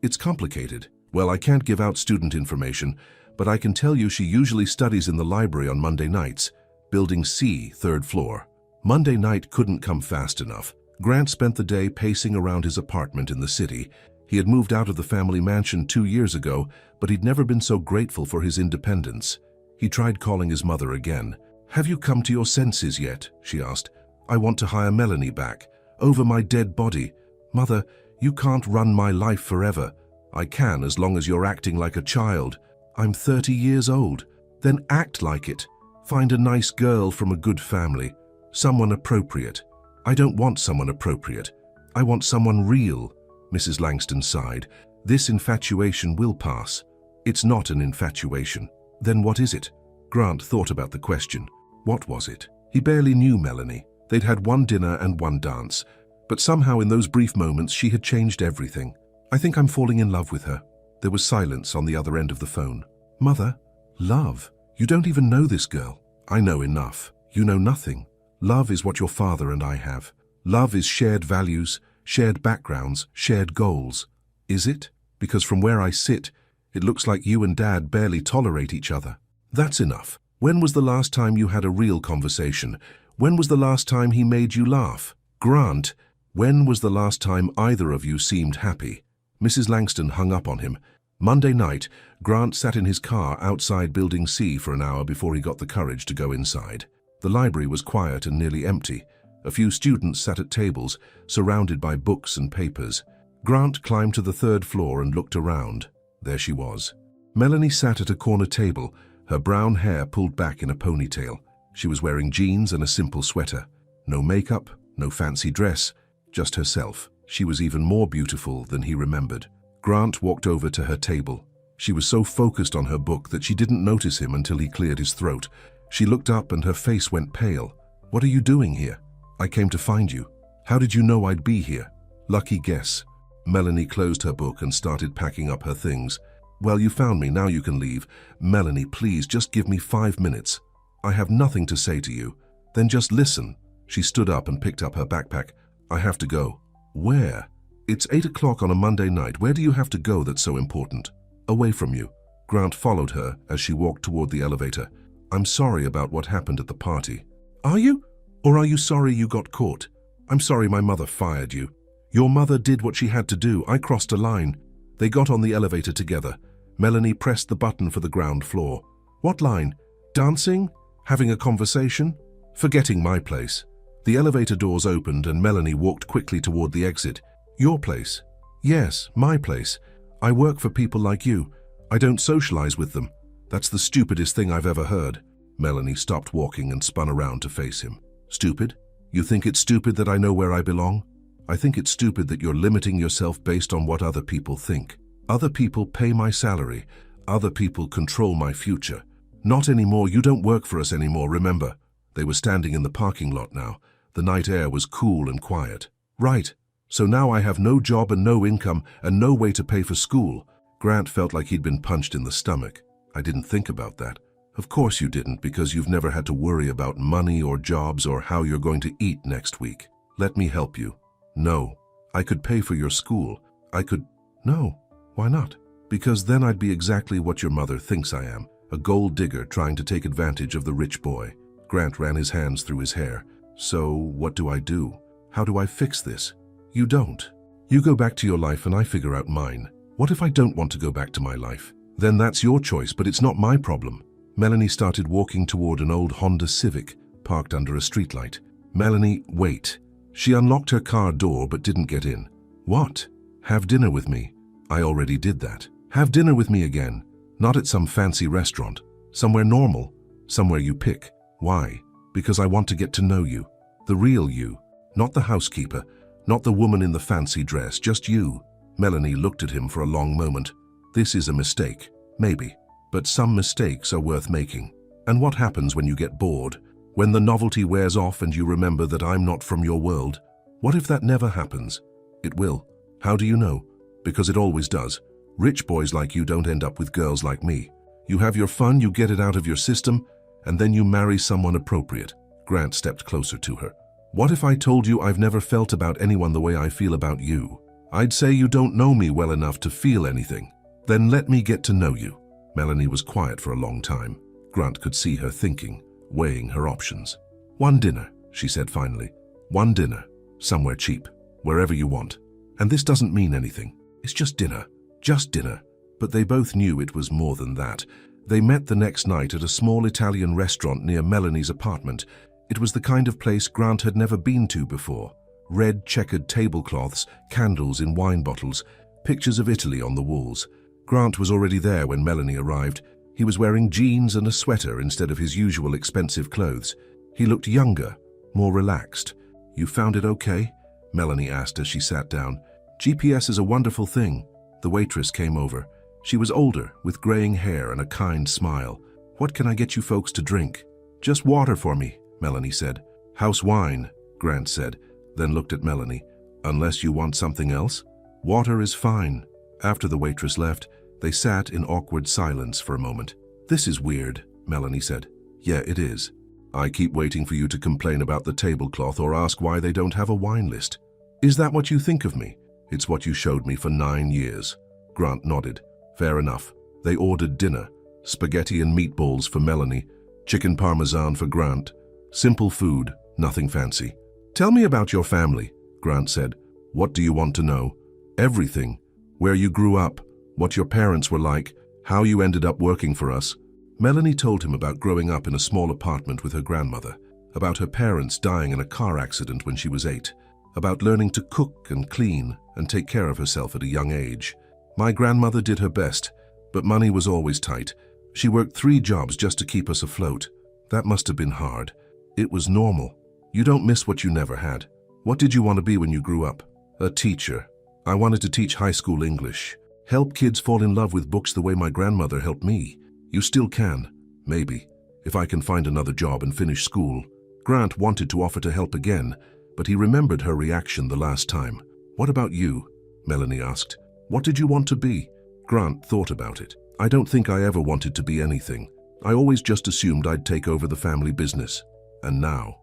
Speaker 1: It's complicated." "Well, I can't give out student information, but I can tell you she usually studies in the library on Monday nights. Building C, 3rd floor." Monday night couldn't come fast enough. Grant spent the day pacing around his apartment in the city. He had moved out of the family mansion 2 years ago, but he'd never been so grateful for his independence. He tried calling his mother again. "Have you come to your senses yet?" she asked. "I want to hire Melanie back. Over my dead body. Mother, you can't run my life forever." "I can as long as you're acting like a child." "I'm 30 years old." "Then act like it. Find a nice girl from a good family. Someone appropriate." "I don't want someone appropriate. I want someone real." Mrs. Langston sighed. "This infatuation will pass." "It's not an infatuation." "Then what is it?" Grant thought about the question. What was it? He barely knew Melanie. They'd had 1 dinner and 1 dance, but somehow in those brief moments she had changed everything. "I think I'm falling in love with her." There was silence on the other end of the phone. "Mother, love? You don't even know this girl." "I know enough. You know nothing. Love is what your father and I have. Love is shared values, shared backgrounds, shared goals." "Is it? Because from where I sit, it looks like you and Dad barely tolerate each other." "That's enough. When was the last time you had a real conversation? When was the last time he made you laugh? Grant, when was the last time either of you seemed happy?" Mrs. Langston hung up on him. Monday night, Grant sat in his car outside Building C for an hour before he got the courage to go inside. The library was quiet and nearly empty. A few students sat at tables, surrounded by books and papers. Grant climbed to the 3rd floor and looked around. There she was. Melanie sat at a corner table, her brown hair pulled back in a ponytail. She was wearing jeans and a simple sweater. No makeup, no fancy dress, just herself. She was even more beautiful than he remembered. Grant walked over to her table. She was so focused on her book that she didn't notice him until he cleared his throat. She looked up and her face went pale. "What are you doing here?" "I came to find you." "How did you know I'd be here?" "Lucky guess." Melanie closed her book and started packing up her things. "Well, you found me, now you can leave." "Melanie, please, just give me 5 minutes. I have nothing to say to you." "Then just listen." She stood up and picked up her backpack. "I have to go." "Where?" "It's 8 o'clock on a Monday night. Where do you have to go that's so important?" "Away from you." Grant followed her as she walked toward the elevator. "I'm sorry about what happened at the party." "Are you? Or are you sorry you got caught?" "I'm sorry my mother fired you." "Your mother did what she had to do. I crossed a line." They got on the elevator together. Melanie pressed the button for the ground floor. "What line? Dancing? Having a conversation?" "Forgetting my place." The elevator doors opened and Melanie walked quickly toward the exit. "Your place?" "Yes, my place. I work for people like you. I don't socialize with them." "That's the stupidest thing I've ever heard." Melanie stopped walking and spun around to face him. "Stupid? You think it's stupid that I know where I belong?" "I think it's stupid that you're limiting yourself based on what other people think. Other people pay my salary. Other people control my future." "Not anymore. You don't work for us anymore, remember." They were standing in the parking lot now. The night air was cool and quiet. "Right. So now I have no job and no income and no way to pay for school." Grant felt like he'd been punched in the stomach. "I didn't think about that." "Of course you didn't, because you've never had to worry about money or jobs or how you're going to eat next week. Let me help you." "No. I could pay for your school. I could..." "No. Why not?" "Because then I'd be exactly what your mother thinks I am, a gold digger trying to take advantage of the rich boy." Grant ran his hands through his hair. "So what do I do? How do I fix this?" "You don't. You go back to your life and I figure out mine." "What if I don't want to go back to my life?" "Then that's your choice, but it's not my problem." Melanie started walking toward an old Honda Civic parked under a streetlight. "Melanie, wait." She unlocked her car door but didn't get in. "What?" "Have dinner with me." "I already did that." "Have dinner with me again. Not at some fancy restaurant. Somewhere normal. Somewhere you pick." "Why?" "Because I want to get to know you. The real you. Not the housekeeper. Not the woman in the fancy dress. Just you." Melanie looked at him for a long moment. "This is a mistake. Maybe. But some mistakes are worth making." "And what happens when you get bored? When the novelty wears off and you remember that I'm not from your world? What if that never happens?" "It will." "How do you know?" "Because it always does. Rich boys like you don't end up with girls like me. You have your fun, you get it out of your system, and then you marry someone appropriate." Grant stepped closer to her. "What if I told you I've never felt about anyone the way I feel about you? I'd say you don't know me well enough to feel anything." "Then let me get to know you." Melanie was quiet for a long time. Grant could see her thinking, weighing her options. "One dinner," she said finally. "One dinner. Somewhere cheap. Wherever you want. And this doesn't mean anything. It's just dinner. Just dinner." But they both knew it was more than that. They met the next night at a small Italian restaurant near Melanie's apartment. It was the kind of place Grant had never been to before. Red checkered tablecloths, candles in wine bottles, pictures of Italy on the walls. Grant was already there when Melanie arrived. He was wearing jeans and a sweater instead of his usual expensive clothes. He looked younger, more relaxed. "You found it okay?" Melanie asked as she sat down. "GPS is a wonderful thing." The waitress came over. She was older, with graying hair and a kind smile. "What can I get you folks to drink?" "Just water for me," Melanie said. "House wine," Grant said, then looked at Melanie. "Unless you want something else?" "Water is fine." After the waitress left, they sat in awkward silence for a moment. "This is weird," Melanie said. "Yeah, it is. I keep waiting for you to complain about the tablecloth or ask why they don't have a wine list." "Is that what you think of me?" "It's what you showed me for 9 years." Grant nodded. "Fair enough." They ordered dinner. Spaghetti and meatballs for Melanie, chicken parmesan for Grant. Simple food, nothing fancy. "Tell me about your family," Grant said. "What do you want to know?" "Everything. Where you grew up, what your parents were like, how you ended up working for us." Melanie told him about growing up in a small apartment with her grandmother, about her parents dying in a car accident when she was 8, about learning to cook and clean and take care of herself at a young age. "My grandmother did her best, but money was always tight. She worked 3 jobs just to keep us afloat. That must have been hard. It was normal. You don't miss what you never had." "What did you want to be when you grew up?" "A teacher. I wanted to teach high school English." Help kids fall in love with books the way my grandmother helped me. You still can. Maybe. If I can find another job and finish school. Grant wanted to offer to help again, but he remembered her reaction the last time. What about you? Melanie asked. What did you want to be? Grant thought about it. I don't think I ever wanted to be anything. I always just assumed I'd take over the family business. And now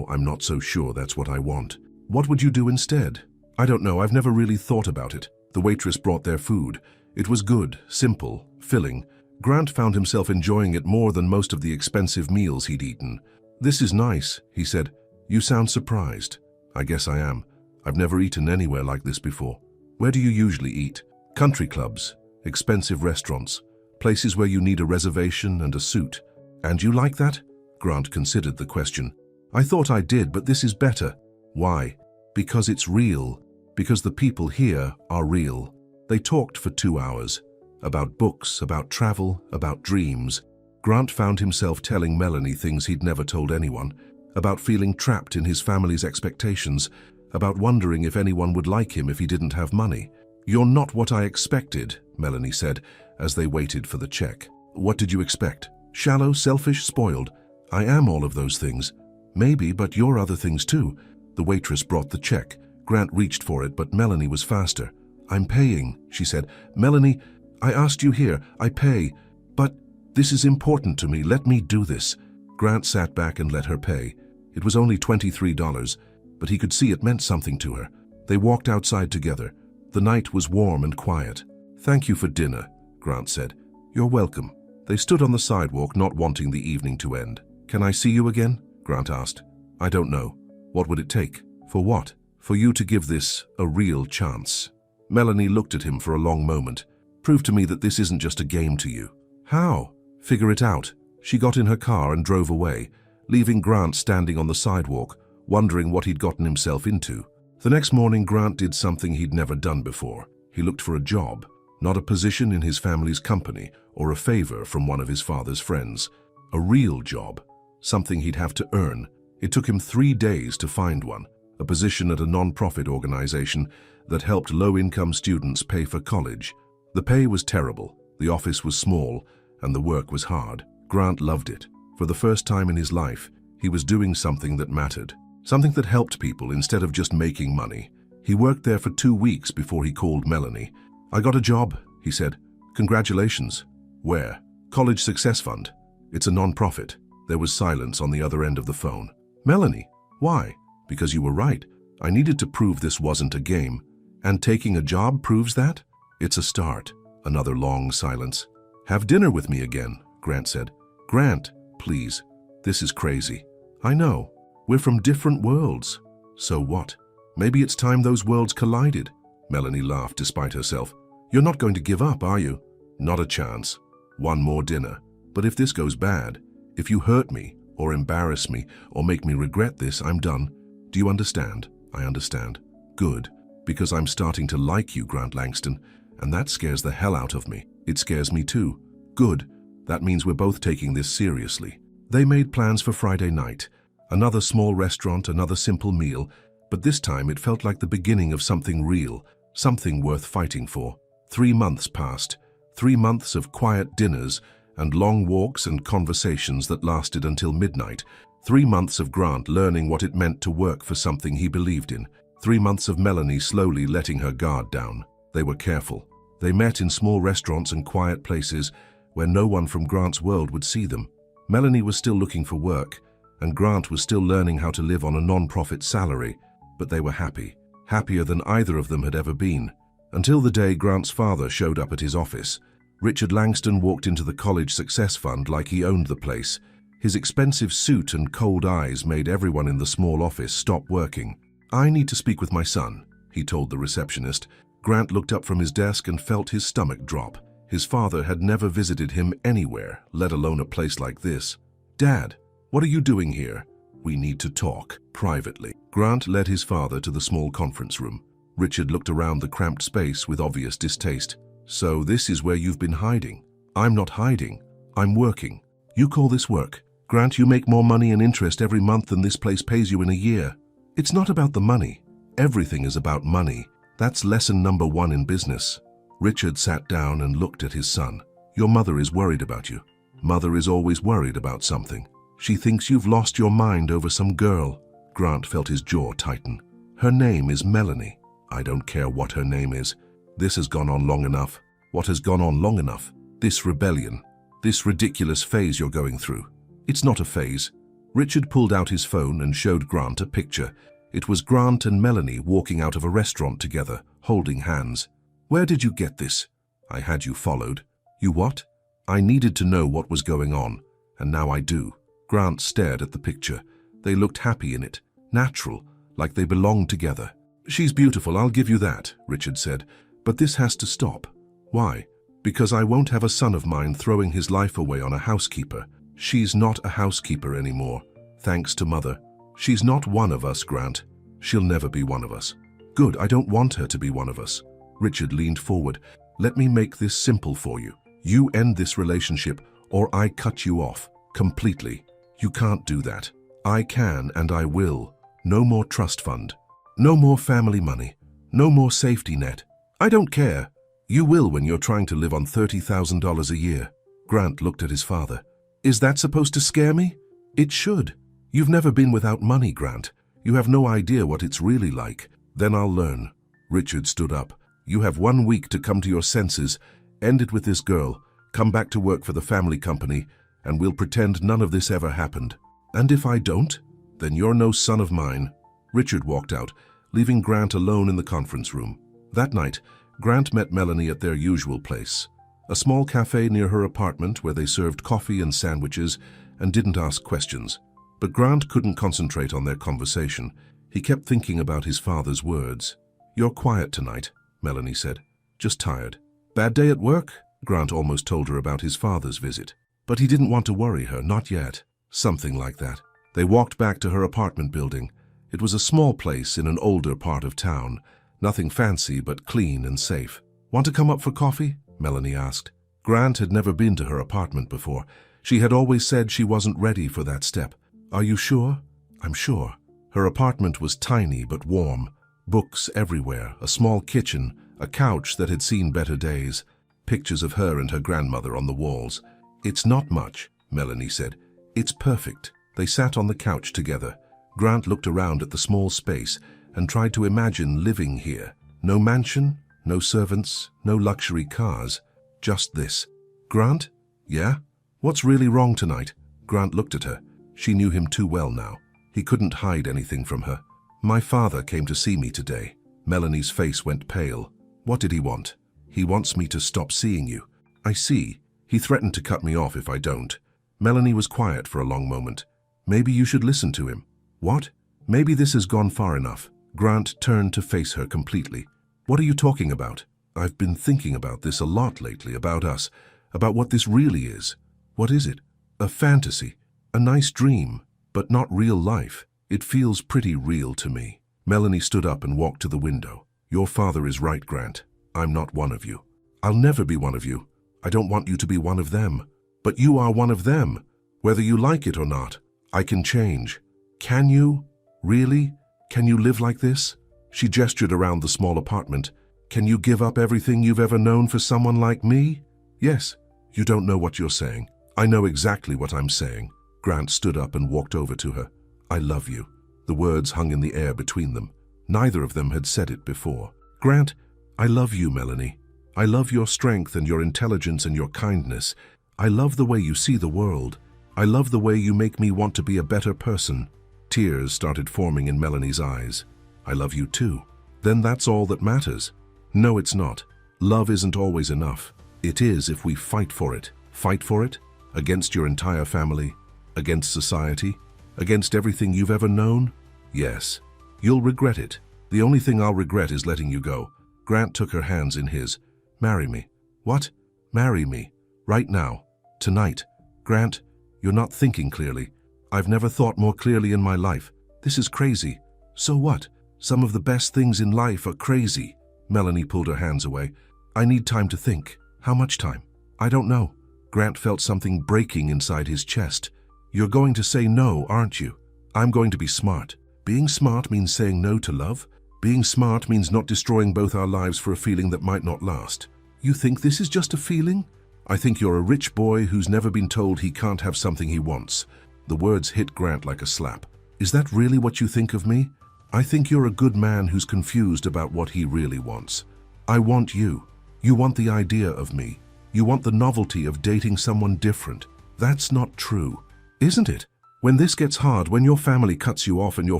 Speaker 1: I'm not so sure that's what I want. What would you do instead? I don't know, I've never really thought about it. The waitress brought their food. It was good, simple, filling. Grant found himself enjoying it more than most of the expensive meals he'd eaten. This is nice, he said. You sound surprised. I guess I am. I've never eaten anywhere like this before. Where do you usually eat? Country clubs, expensive restaurants, places where you need a reservation and a suit. And you like that? Grant considered the question. I thought I did, but this is better. Why? Because it's real. Because the people here are real. They talked for 2 hours. About books, about travel, about dreams. Grant found himself telling Melanie things he'd never told anyone. About feeling trapped in his family's expectations. About wondering if anyone would like him if he didn't have money. You're not what I expected, Melanie said, as they waited for the check. What did you expect? Shallow, selfish, spoiled? I am all of those things. Maybe, but you're other things too. The waitress brought the check. Grant reached for it, but Melanie was faster. I'm paying, she said. Melanie, I asked you here. I pay. But this is important to me. Let me do this. Grant sat back and let her pay. It was only $23, but he could see it meant something to her. They walked outside together. The night was warm and quiet. Thank you for dinner, Grant said. You're welcome. They stood on the sidewalk, not wanting the evening to end. Can I see you again? Grant asked. I don't know. What would it take? For what? For you to give this a real chance. Melanie looked at him for a long moment. Prove to me that this isn't just a game to you. How? Figure it out. She got in her car and drove away, leaving Grant standing on the sidewalk, wondering what he'd gotten himself into. The next morning, Grant did something he'd never done before. He looked for a job, not a position in his family's company or a favor from one of his father's friends. A real job, something he'd have to earn. It took him 3 days to find one, a position at a non-profit organization that helped low-income students pay for college. The pay was terrible, the office was small, and the work was hard. Grant loved it. For the first time in his life, he was doing something that mattered, something that helped people instead of just making money. He worked there for 2 weeks before he called Melanie. I got a job, he said. Congratulations. Where? College Success Fund. It's a non-profit. There was silence on the other end of the phone. Melanie, why? Because you were right. I needed to prove this wasn't a game. And taking a job proves that? It's a start. Another long silence. Have dinner with me again, Grant said. Grant, please. This is crazy. I know. We're from different worlds. So what? Maybe it's time those worlds collided. Melanie laughed despite herself. You're not going to give up, are you? Not a chance. One more dinner. But if this goes bad, if you hurt me, or embarrass me, or make me regret this, I'm done. Do you understand? I understand. Good. Because I'm starting to like you, Grant Langston, and that scares the hell out of me. It scares me too. Good. That means we're both taking this seriously. They made plans for Friday night. Another small restaurant, another simple meal, but this time it felt like the beginning of something real, something worth fighting for. 3 months passed. 3 months of quiet dinners and long walks and conversations that lasted until midnight. 3 months of Grant learning what it meant to work for something he believed in. 3 months of Melanie slowly letting her guard down. They were careful. They met in small restaurants and quiet places where no one from Grant's world would see them. Melanie was still looking for work, and Grant was still learning how to live on a non-profit salary, but they were happy, happier than either of them had ever been. Until the day Grant's father showed up at his office. Richard Langston walked into the College Success Fund like he owned the place. His expensive suit and cold eyes made everyone in the small office stop working. I need to speak with my son, he told the receptionist. Grant looked up from his desk and felt his stomach drop. His father had never visited him anywhere, let alone a place like this. Dad, what are you doing here? We need to talk, privately. Grant led his father to the small conference room. Richard looked around the cramped space with obvious distaste. So this is where you've been hiding. I'm not hiding. I'm working. You call this work? Grant, you make more money and interest every month than this place pays you in a year. It's not about the money. Everything is about money. That's lesson number 1 in business. Richard sat down and looked at his son. Your mother is worried about you. Mother is always worried about something. She thinks you've lost your mind over some girl. Grant felt his jaw tighten. Her name is Melanie. I don't care what her name is. This has gone on long enough. What has gone on long enough? This rebellion. This ridiculous phase you're going through. It's not a phase. Richard pulled out his phone and showed Grant a picture. It was Grant and Melanie walking out of a restaurant together, holding hands. Where did you get this? I had you followed. You what? I needed to know what was going on, and now I do. Grant stared at the picture. They looked happy in it, natural, like they belonged together. She's beautiful, I'll give you that, Richard said, but this has to stop. Why? Because I won't have a son of mine throwing his life away on a housekeeper. She's not a housekeeper anymore, thanks to Mother. She's not one of us, Grant. She'll never be one of us. Good, I don't want her to be one of us. Richard leaned forward. Let me make this simple for you. You end this relationship, or I cut you off, completely. You can't do that. I can and I will. No more trust fund. No more family money. No more safety net. I don't care. You will when you're trying to live on $30,000 a year. Grant looked at his father. Is that supposed to scare me? It should. You've never been without money, Grant. You have no idea what it's really like. Then I'll learn. Richard stood up. You have 1 week to come to your senses. End it with this girl. Come back to work for the family company, and we'll pretend none of this ever happened. And if I don't, then you're no son of mine. Richard walked out, leaving Grant alone in the conference room. That night, Grant met Melanie at their usual place, a small cafe near her apartment where they served coffee and sandwiches and didn't ask questions. But Grant couldn't concentrate on their conversation. He kept thinking about his father's words. You're quiet tonight, Melanie said. Just tired. Bad day at work? Grant almost told her about his father's visit. But he didn't want to worry her, not yet. Something like that. They walked back to her apartment building. It was a small place in an older part of town. Nothing fancy, but clean and safe. Want to come up for coffee? Melanie asked. Grant had never been to her apartment before. She had always said she wasn't ready for that step. Are you sure? I'm sure. Her apartment was tiny but warm. Books everywhere, a small kitchen, a couch that had seen better days, pictures of her and her grandmother on the walls. It's not much, Melanie said. It's perfect. They sat on the couch together. Grant looked around at the small space and tried to imagine living here. No mansion, no servants, no luxury cars. Just this. Grant? Yeah? What's really wrong tonight? Grant looked at her. She knew him too well now. He couldn't hide anything from her. My father came to see me today. Melanie's face went pale. What did he want? He wants me to stop seeing you. I see. He threatened to cut me off if I don't. Melanie was quiet for a long moment. Maybe you should listen to him. What? Maybe this has gone far enough. Grant turned to face her completely. What are you talking about? I've been thinking about this a lot lately, about us, about what this really is. What is it? A fantasy. A nice dream, but not real life. It feels pretty real to me. Melanie stood up and walked to the window. Your father is right, Grant. I'm not one of you. I'll never be one of you. I don't want you to be one of them. But you are one of them. Whether you like it or not, I can change. Can you? Really? Can you live like this? She gestured around the small apartment. Can you give up everything you've ever known for someone like me? Yes. You don't know what you're saying. I know exactly what I'm saying. Grant stood up and walked over to her. I love you. The words hung in the air between them. Neither of them had said it before. Grant, I love you, Melanie. I love your strength and your intelligence and your kindness. I love the way you see the world. I love the way you make me want to be a better person. Tears started forming in Melanie's eyes. I love you too. Then that's all that matters. No, it's not. Love isn't always enough. It is if we fight for it. Fight for it? Against your entire family? Against society? Against everything you've ever known? Yes. You'll regret it. The only thing I'll regret is letting you go. Grant took her hands in his. Marry me. What? Marry me. Right now. Tonight. Grant, you're not thinking clearly. I've never thought more clearly in my life. This is crazy. So what? Some of the best things in life are crazy. Melanie pulled her hands away. I need time to think. How much time? I don't know. Grant felt something breaking inside his chest. You're going to say no, aren't you? I'm going to be smart. Being smart means saying no to love. Being smart means not destroying both our lives for a feeling that might not last. You think this is just a feeling? I think you're a rich boy who's never been told he can't have something he wants. The words hit Grant like a slap. Is that really what you think of me? I think you're a good man who's confused about what he really wants. I want you. You want the idea of me. You want the novelty of dating someone different. That's not true, isn't it? When this gets hard, when your family cuts you off and your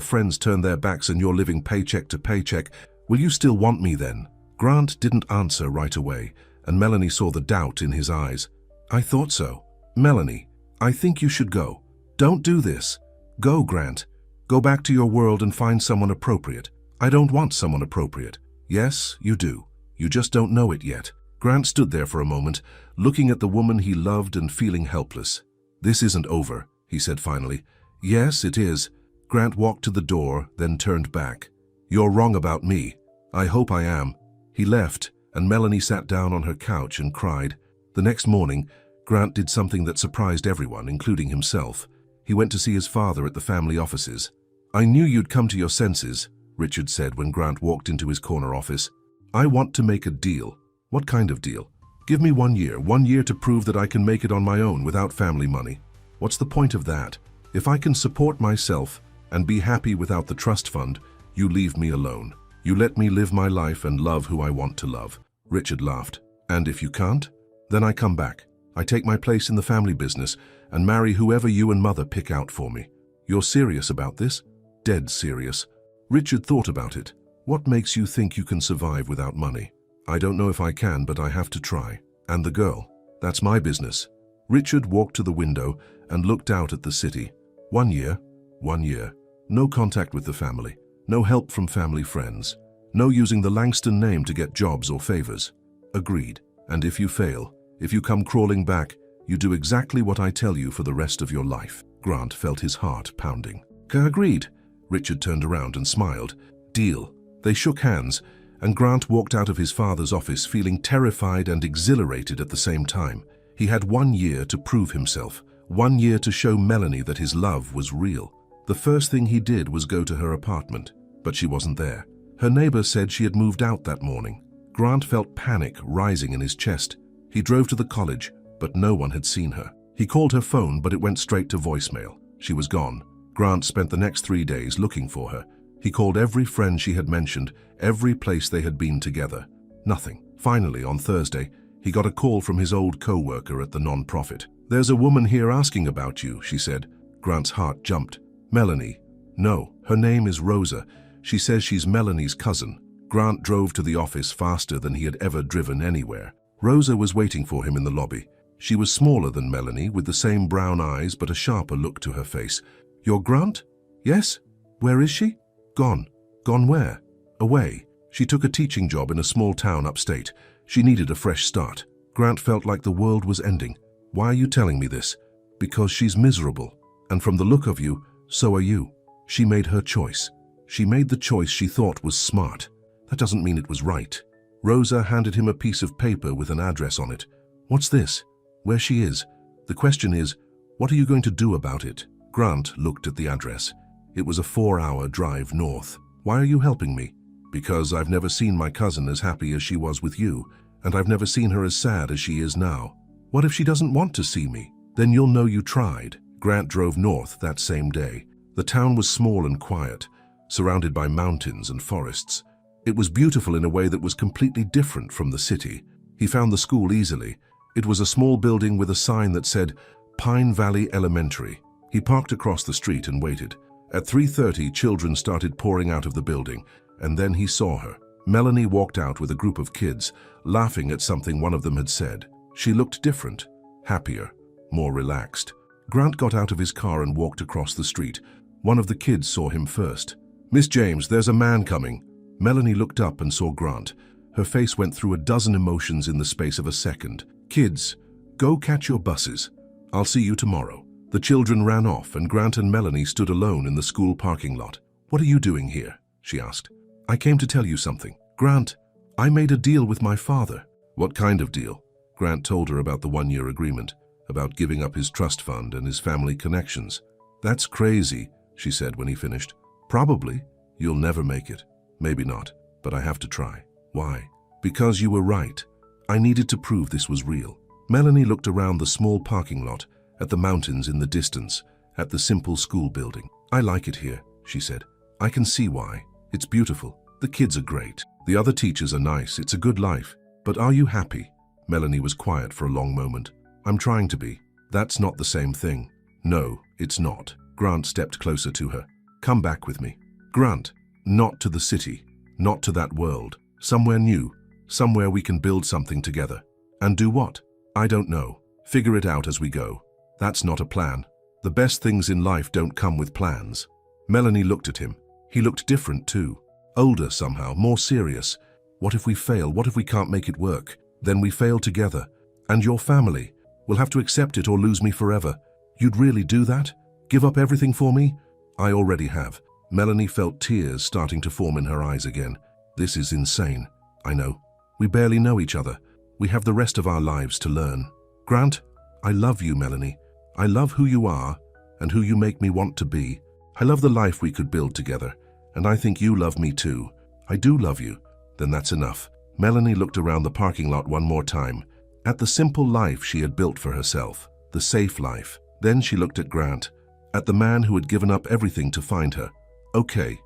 Speaker 1: friends turn their backs and you're living paycheck to paycheck, will you still want me then? Grant didn't answer right away, and Melanie saw the doubt in his eyes. I thought so. Melanie, I think you should go. Don't do this. Go, Grant. Go back to your world and find someone appropriate. I don't want someone appropriate. Yes, you do. You just don't know it yet. Grant stood there for a moment, looking at the woman he loved and feeling helpless. This isn't over, he said finally. Yes, it is. Grant walked to the door, then turned back. You're wrong about me. I hope I am. He left, and Melanie sat down on her couch and cried. The next morning, Grant did something that surprised everyone, including himself. He went to see his father at the family offices. I knew you'd come to your senses, Richard said when Grant walked into his corner office. I want to make a deal. What kind of deal? Give me 1 year to prove that I can make it on my own without family money. What's the point of that? If I can support myself and be happy without the trust fund, you leave me alone. You let me live my life and love who I want to love. Richard laughed. And if you can't? Then I come back. I take my place in the family business and marry whoever you and Mother pick out for me. You're serious about this? Dead serious. Richard thought about it. What makes you think you can survive without money? I don't know if I can, but I have to try. And the girl? That's my business. Richard walked to the window and looked out at the city. 1 year. 1 year. No contact with the family. No help from family friends. No using the Langston name to get jobs or favors. Agreed. And if you fail, if you come crawling back, you do exactly what I tell you for the rest of your life. Grant felt his heart pounding. Agreed. Richard turned around and smiled. Deal. They shook hands, and Grant walked out of his father's office feeling terrified and exhilarated at the same time. He had 1 year to prove himself, 1 year to show Melanie that his love was real. The first thing he did was go to her apartment, but she wasn't there. Her neighbor said she had moved out that morning. Grant felt panic rising in his chest. He drove to the college, but no one had seen her. He called her phone, but it went straight to voicemail. She was gone. Grant spent the next 3 days looking for her. He called every friend she had mentioned, every place they had been together. Nothing. Finally, on Thursday, he got a call from his old co-worker at the non-profit. There's a woman here asking about you, she said. Grant's heart jumped. Melanie. No, her name is Rosa. She says she's Melanie's cousin. Grant drove to the office faster than he had ever driven anywhere. Rosa was waiting for him in the lobby. She was smaller than Melanie, with the same brown eyes but a sharper look to her face. You're Grant? Yes? Where is she? Gone. Gone where? Away. She took a teaching job in a small town upstate. She needed a fresh start. Grant felt like the world was ending. Why are you telling me this? Because she's miserable. And from the look of you, so are you. She made her choice. She made the choice she thought was smart. That doesn't mean it was right. Rosa handed him a piece of paper with an address on it. What's this? Where she is. The question is, what are you going to do about it? Grant looked at the address. It was a 4-hour drive north. Why are you helping me? Because I've never seen my cousin as happy as she was with you, and I've never seen her as sad as she is now. What if she doesn't want to see me? Then you'll know you tried. Grant drove north that same day. The town was small and quiet, surrounded by mountains and forests. It was beautiful in a way that was completely different from the city. He found the school easily. It was a small building with a sign that said Pine Valley Elementary. He parked across the street and waited. At 3:30, children started pouring out of the building, and then he saw her. Melanie walked out with a group of kids, laughing at something one of them had said. She looked different, happier, more relaxed. Grant got out of his car and walked across the street. One of the kids saw him first. Miss James, there's a man coming. Melanie looked up and saw Grant. Her face went through a dozen emotions in the space of a second. Kids, go catch your buses. I'll see you tomorrow. The children ran off, and Grant and Melanie stood alone in the school parking lot. What are you doing here? She asked. I came to tell you something. Grant, I made a deal with my father. What kind of deal? Grant told her about the 1-year agreement, about giving up his trust fund and his family connections. That's crazy, she said when he finished. Probably. You'll never make it. Maybe not, but I have to try. Why? Because you were right. I needed to prove this was real. Melanie looked around the small parking lot, at the mountains in the distance, at the simple school building. I like it here, she said. I can see why. It's beautiful. The kids are great. The other teachers are nice. It's a good life. But are you happy? Melanie was quiet for a long moment. I'm trying to be. That's not the same thing. No, it's not. Grant stepped closer to her. Come back with me. Grant, not to the city, not to that world. Somewhere new, somewhere we can build something together. And do what? I don't know. Figure it out as we go. That's not a plan. The best things in life don't come with plans. Melanie looked at him. He looked different too. Older somehow, more serious. What if we fail? What if we can't make it work? Then we fail together. And your family will have to accept it or lose me forever. You'd really do that? Give up everything for me? I already have. Melanie felt tears starting to form in her eyes again. This is insane. I know. We barely know each other. We have the rest of our lives to learn. Grant, I love you, Melanie. I love who you are and who you make me want to be. I love the life we could build together. And I think you love me too. I do love you. Then that's enough. Melanie looked around the parking lot one more time, at the simple life she had built for herself, the safe life. Then she looked at Grant, at the man who had given up everything to find her. Okay,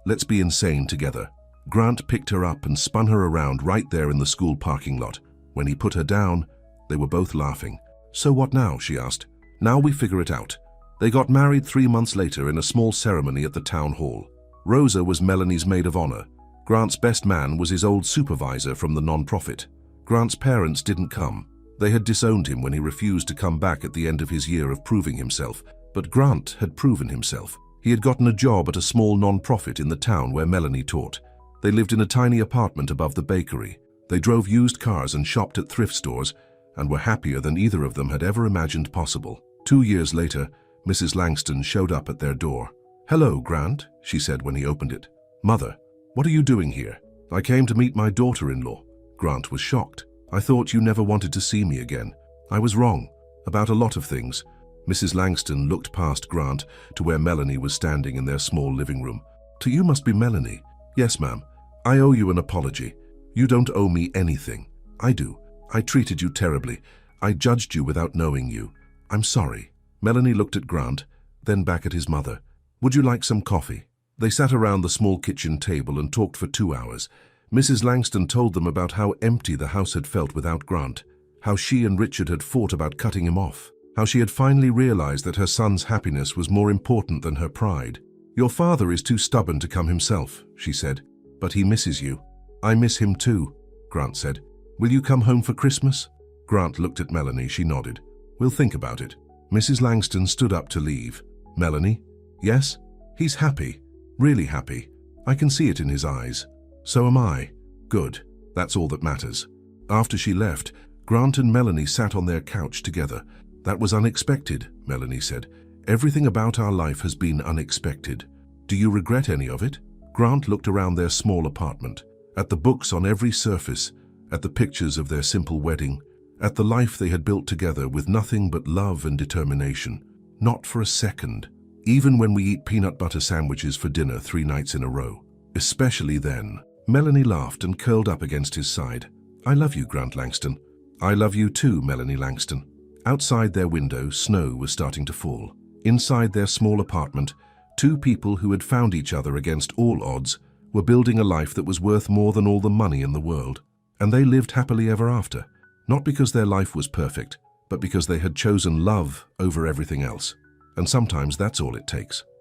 Speaker 1: let's be insane together. Grant picked her up and spun her around right there in the school parking lot. When he put her down, they were both laughing. So what now? She asked. Now we figure it out. They got married 3 months later in a small ceremony at the town hall. Rosa was Melanie's maid of honor. Grant's best man was his old supervisor from the non-profit. Grant's parents didn't come. They had disowned him when he refused to come back at the end of his year of proving himself. But Grant had proven himself. He had gotten a job at a small non-profit in the town where Melanie taught. They lived in a tiny apartment above the bakery. They drove used cars and shopped at thrift stores and were happier than either of them had ever imagined possible. 2 years later, Mrs. Langston showed up at their door. "Hello, Grant," she said when he opened it. "Mother, what are you doing here?" "I came to meet my daughter-in-law." Grant was shocked. "I thought you never wanted to see me again." "I was wrong about a lot of things." Mrs. Langston looked past Grant to where Melanie was standing in their small living room. "To you must be Melanie." "Yes, ma'am. I owe you an apology." "You don't owe me anything." "I do. I treated you terribly. I judged you without knowing you. I'm sorry." Melanie looked at Grant, then back at his mother. "Would you like some coffee?" They sat around the small kitchen table and talked for 2 hours. Mrs. Langston told them about how empty the house had felt without Grant, how she and Richard had fought about cutting him off, how she had finally realized that her son's happiness was more important than her pride. "Your father is too stubborn to come himself," she said, "but he misses you." "I miss him too," Grant said. "Will you come home for Christmas?" Grant looked at Melanie. She nodded. "We'll think about it." Mrs. Langston stood up to leave. "Melanie?" "Yes?" "He's happy. Really happy. I can see it in his eyes. So am I." "Good. That's all that matters." After she left, Grant and Melanie sat on their couch together. "That was unexpected," Melanie said. "Everything about our life has been unexpected. Do you regret any of it?" Grant looked around their small apartment, at the books on every surface, at the pictures of their simple wedding, at the life they had built together with nothing but love and determination. Not for a second. Even when we eat peanut butter sandwiches for dinner 3 nights in a row. Especially then. Melanie laughed and curled up against his side. "I love you, Grant Langston." "I love you too, Melanie Langston." Outside their window, snow was starting to fall. Inside their small apartment, 2 people who had found each other against all odds were building a life that was worth more than all the money in the world. And they lived happily ever after. Not because their life was perfect, but because they had chosen love over everything else. And sometimes that's all it takes.